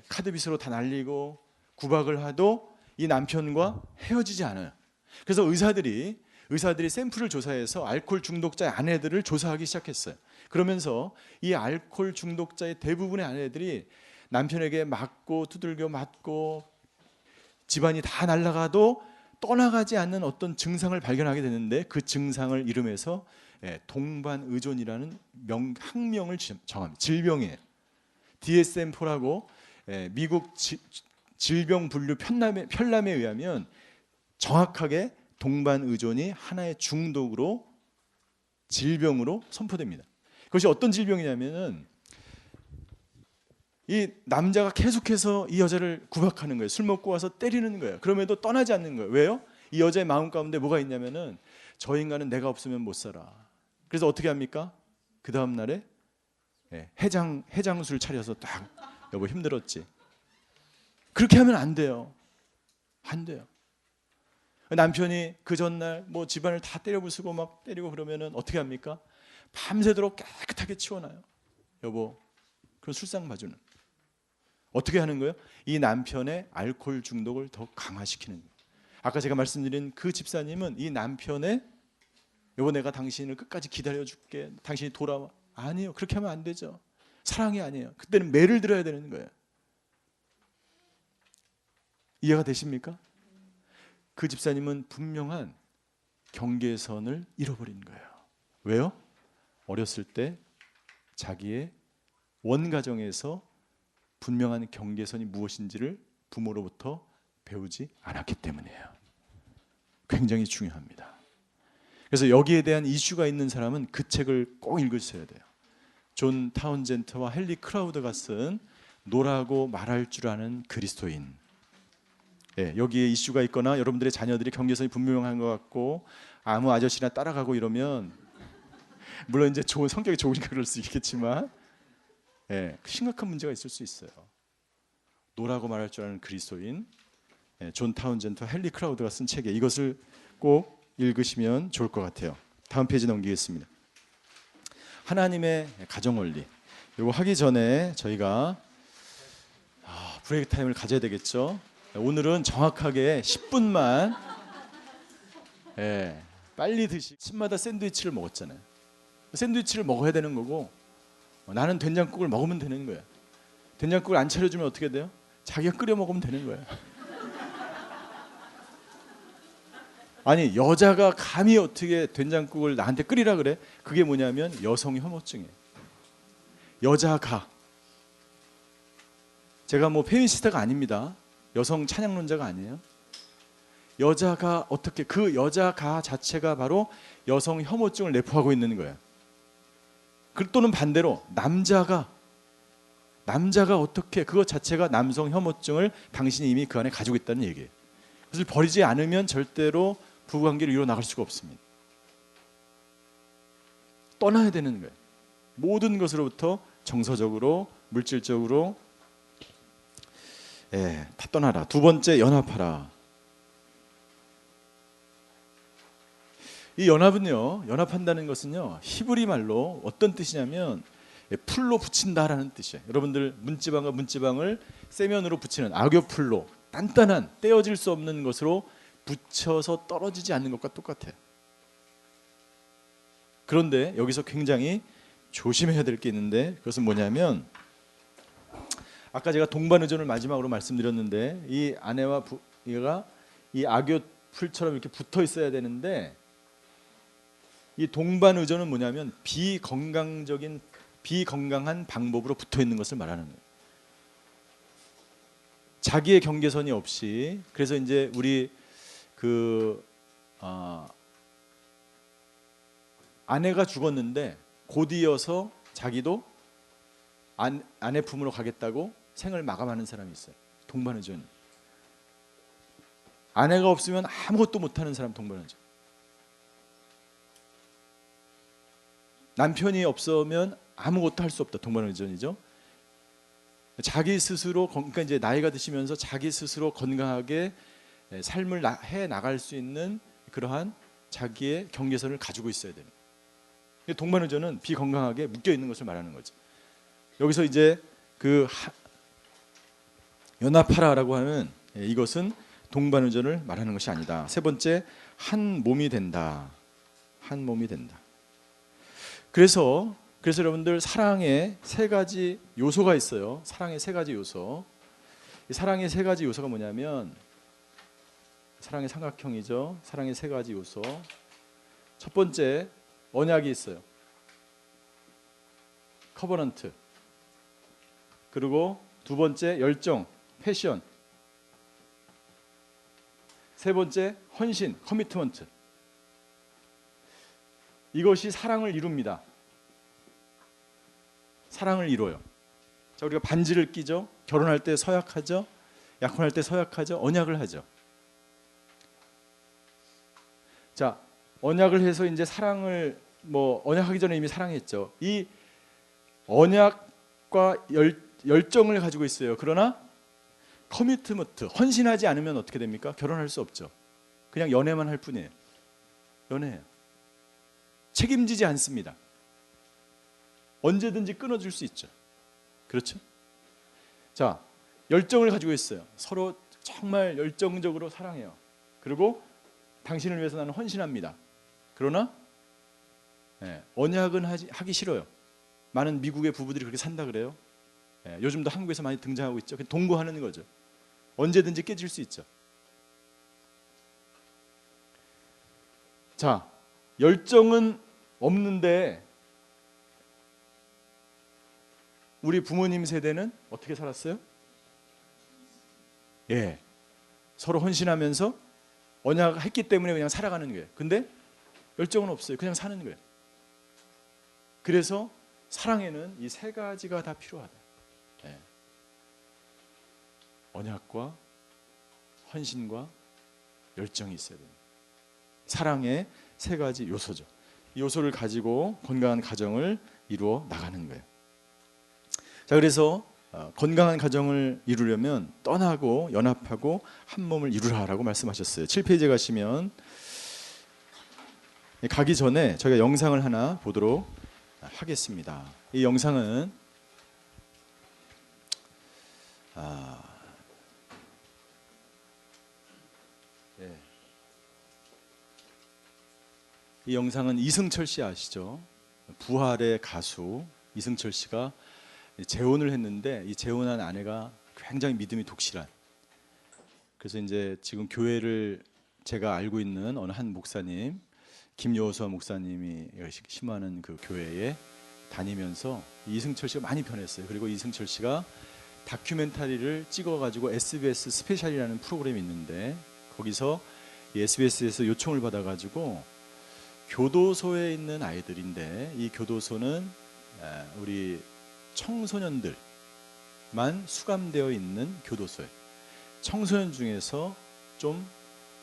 카드빚으로 다 날리고 구박을 해도 이 남편과 헤어지지 않아요. 그래서 의사들이 샘플을 조사해서 알코올 중독자의 아내들을 조사하기 시작했어요. 그러면서 이 알코올 중독자의 대부분의 아내들이 남편에게 맞고 두들겨 맞고 집안이 다 날아가도 떠나가지 않는 어떤 증상을 발견하게 되는데 그 증상을 이름해서 동반의존이라는 학명을 정합니다. 질병이에요. DSM-4라고 미국 질병분류 편람에 의하면 정확하게 동반의존이 하나의 중독으로 질병으로 선포됩니다. 그것이 어떤 질병이냐면은 이 남자가 계속해서 이 여자를 구박하는 거예요. 술 먹고 와서 때리는 거예요. 그럼에도 떠나지 않는 거예요. 왜요? 이 여자의 마음 가운데 뭐가 있냐면은 저 인간은 내가 없으면 못 살아. 그래서 어떻게 합니까? 그 다음 날에 해장술 차려서 딱 여보 힘들었지. 그렇게 하면 안 돼요. 안 돼요. 남편이 그 전날 뭐 집안을 다 때려 부수고 막 때리고 그러면은 어떻게 합니까? 밤새도록 깨끗하게 치워놔요. 여보, 그런 술상 봐주는. 어떻게 하는 거예요? 이 남편의 알코올 중독을 더 강화시키는 거예요. 아까 제가 말씀드린 그 집사님은 이 남편의 여보 내가 당신을 끝까지 기다려줄게. 당신이 돌아와. 아니요. 그렇게 하면 안 되죠. 사랑이 아니에요. 그때는 매를 들어야 되는 거예요. 이해가 되십니까? 그 집사님은 분명한 경계선을 잃어버린 거예요. 왜요? 어렸을 때 자기의 원가정에서 분명한 경계선이 무엇인지를 부모로부터 배우지 않았기 때문이에요. 굉장히 중요합니다. 그래서 여기에 대한 이슈가 있는 사람은 그 책을 꼭 읽으셔야 돼요. 존 타운젠트와 헨리 크라우드가 쓴 노라고 말할 줄 아는 그리스도인. 여기에 이슈가 있거나 여러분들의 자녀들이 경계선이 분명한 것 같고 아무 아저씨나 따라가고 이러면 물론 이제 좋은 성격이 좋으니까 그럴 수 있겠지만 심각한 문제가 있을 수 있어요. 노라고 말할 줄 아는 그리스도인, 존 타운젠트와 헨리 크라우드가 쓴 책에 이것을 꼭 읽으시면 좋을 것 같아요. 다음 페이지 넘기겠습니다. 하나님의 가정원리. 이거 하기 전에 저희가 브레이크 타임을 가져야 되겠죠. 오늘은 정확하게 10분만 빨리 드시. 집마다 샌드위치를 먹었잖아요. 샌드위치를 먹어야 되는 거고 나는 된장국을 먹으면 되는 거예요. 된장국을 안 차려주면 어떻게 돼요? 자기가 끓여 먹으면 되는 거예요. 아니 여자가 감히 어떻게 된장국을 나한테 끓이라 그래? 그게 뭐냐면 여성 혐오증이에요. 여자가. 제가 뭐 페미니스트가 아닙니다. 여성 찬양론자가 아니에요. 여자가 어떻게 그 여자가 자체가 바로 여성 혐오증을 내포하고 있는 거예요. 또는 반대로 남자가 어떻게 그것 자체가 남성 혐오증을 당신이 이미 그 안에 가지고 있다는 얘기예요. 그것을 버리지 않으면 절대로 부부관계를 이루어나갈 수가 없습니다. 떠나야 되는 거예요. 모든 것으로부터 정서적으로 물질적으로 다 떠나라. 두 번째, 연합하라. 이 연합은요, 연합한다는 것은요 히브리 말로 어떤 뜻이냐면 풀로 붙인다라는 뜻이에요. 여러분들 문지방과 문지방을 세면으로 붙이는 악교풀로 단단한 떼어질 수 없는 것으로 붙여서 떨어지지 않는 것과 똑같아요. 그런데 여기서 굉장히 조심해야 될 게 있는데 그것은 뭐냐면 아까 제가 동반의존을 마지막으로 말씀드렸는데 이 아내와 부가 이 악교풀처럼 이렇게 붙어 있어야 되는데 이 동반의존은 뭐냐면 비건강한 방법으로 붙어 있는 것을 말하는 거예요. 자기의 경계선이 없이. 그래서 이제 우리 아내가 죽었는데 곧이어서 자기도 아내 품으로 가겠다고 생을 마감하는 사람이 있어요. 동반의존. 아내가 없으면 아무것도 못하는 사람 동반의존. 남편이 없으면 아무것도 할 수 없다. 동반의존이죠. 자기 스스로 그러니까 이제 나이가 드시면서 자기 스스로 건강하게 삶을 해 나갈 수 있는 그러한 자기의 경계선을 가지고 있어야 되는. 동반의존은 비건강하게 묶여 있는 것을 말하는 거죠. 여기서 이제 그 연합하라라고 하는 이것은 동반의존을 말하는 것이 아니다. 세 번째, 한 몸이 된다. 한 몸이 된다. 그래서 여러분들 사랑의 세 가지 요소가 있어요. 사랑의 세 가지 요소. 사랑의 세 가지 요소가 뭐냐면 사랑의 삼각형이죠. 사랑의 세 가지 요소. 첫 번째 언약이 있어요. 커버넌트. 그리고 두 번째 열정, 패션. 세 번째 헌신, 커미트먼트. 이것이 사랑을 이룹니다. 사랑을 이뤄요. 자, 우리가 반지를 끼죠. 결혼할 때 서약하죠. 약혼할 때 서약하죠. 언약을 하죠. 자, 언약을 해서 이제 사랑을 언약하기 전에 이미 사랑했죠. 이 언약과 열정을 가지고 있어요. 그러나 커미트먼트, 헌신하지 않으면 어떻게 됩니까? 결혼할 수 없죠. 그냥 연애만 할 뿐이에요. 연애예요. 책임지지 않습니다. 언제든지 끊어줄 수 있죠. 그렇죠? 자, 열정을 가지고 있어요. 서로 정말 열정적으로 사랑해요. 그리고 당신을 위해서 나는 헌신합니다. 그러나 언약은 하기 싫어요. 많은 미국의 부부들이 그렇게 산다 그래요. 요즘도 한국에서 많이 등장하고 있죠. 동거하는 거죠. 언제든지 깨질 수 있죠. 자, 열정은 없는데 우리 부모님 세대는 어떻게 살았어요? 서로 헌신하면서 언약했기 때문에 그냥 살아가는 거예요. 근데 열정은 없어요. 그냥 사는 거예요. 그래서 사랑에는 이 세 가지가 다 필요하다. 언약과 헌신과 열정이 있어야 됩니다. 사랑의 세 가지 요소죠. 이 요소를 가지고 건강한 가정을 이루어 나가는 거예요. 자, 그래서 건강한 가정을 이루려면 떠나고 연합하고 한 몸을 이루라라고 말씀하셨어요. 7페이지에 가시면 가기 전에 저희가 영상을 하나 보도록 하겠습니다. 이 영상은 이 영상은 이승철 씨 아시죠? 부활의 가수 이승철 씨가 재혼을 했는데 이 재혼한 아내가 굉장히 믿음이 독실한, 그래서 이제 지금 교회를 제가 알고 있는 어느 한 목사님, 김여호수 목사님이 심하는 그 교회에 다니면서 이승철 씨가 많이 변했어요. 그리고 이승철 씨가 다큐멘터리를 찍어가지고 SBS 스페셜이라는 프로그램이 있는데 거기서 이 SBS에서 요청을 받아가지고 교도소에 있는 아이들인데 이 교도소는 우리 청소년들만 수감되어 있는 교도소예요. 청소년 중에서 좀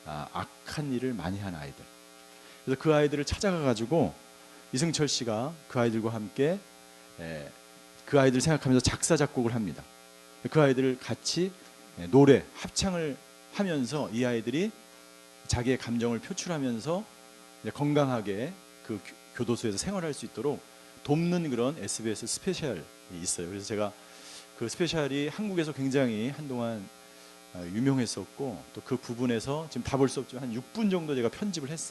악한 일을 많이 한 아이들. 그래서 그 아이들을 찾아가가지고 이승철 씨가 그 아이들과 함께 그 아이들 생각하면서 작사 작곡을 합니다. 그 아이들을 같이 노래 합창을 하면서 이 아이들이 자기의 감정을 표출하면서 건강하게 그 교도소에서 생활할 수 있도록 돕는 그런 SBS 스페셜이 있어요. 그래서 제가 그 스페셜이 한국에서 굉장히 한동안 유명했었고 또 그 부분에서 지금 다 볼 수 없지만 한 6분 정도 제가 편집을 했어요.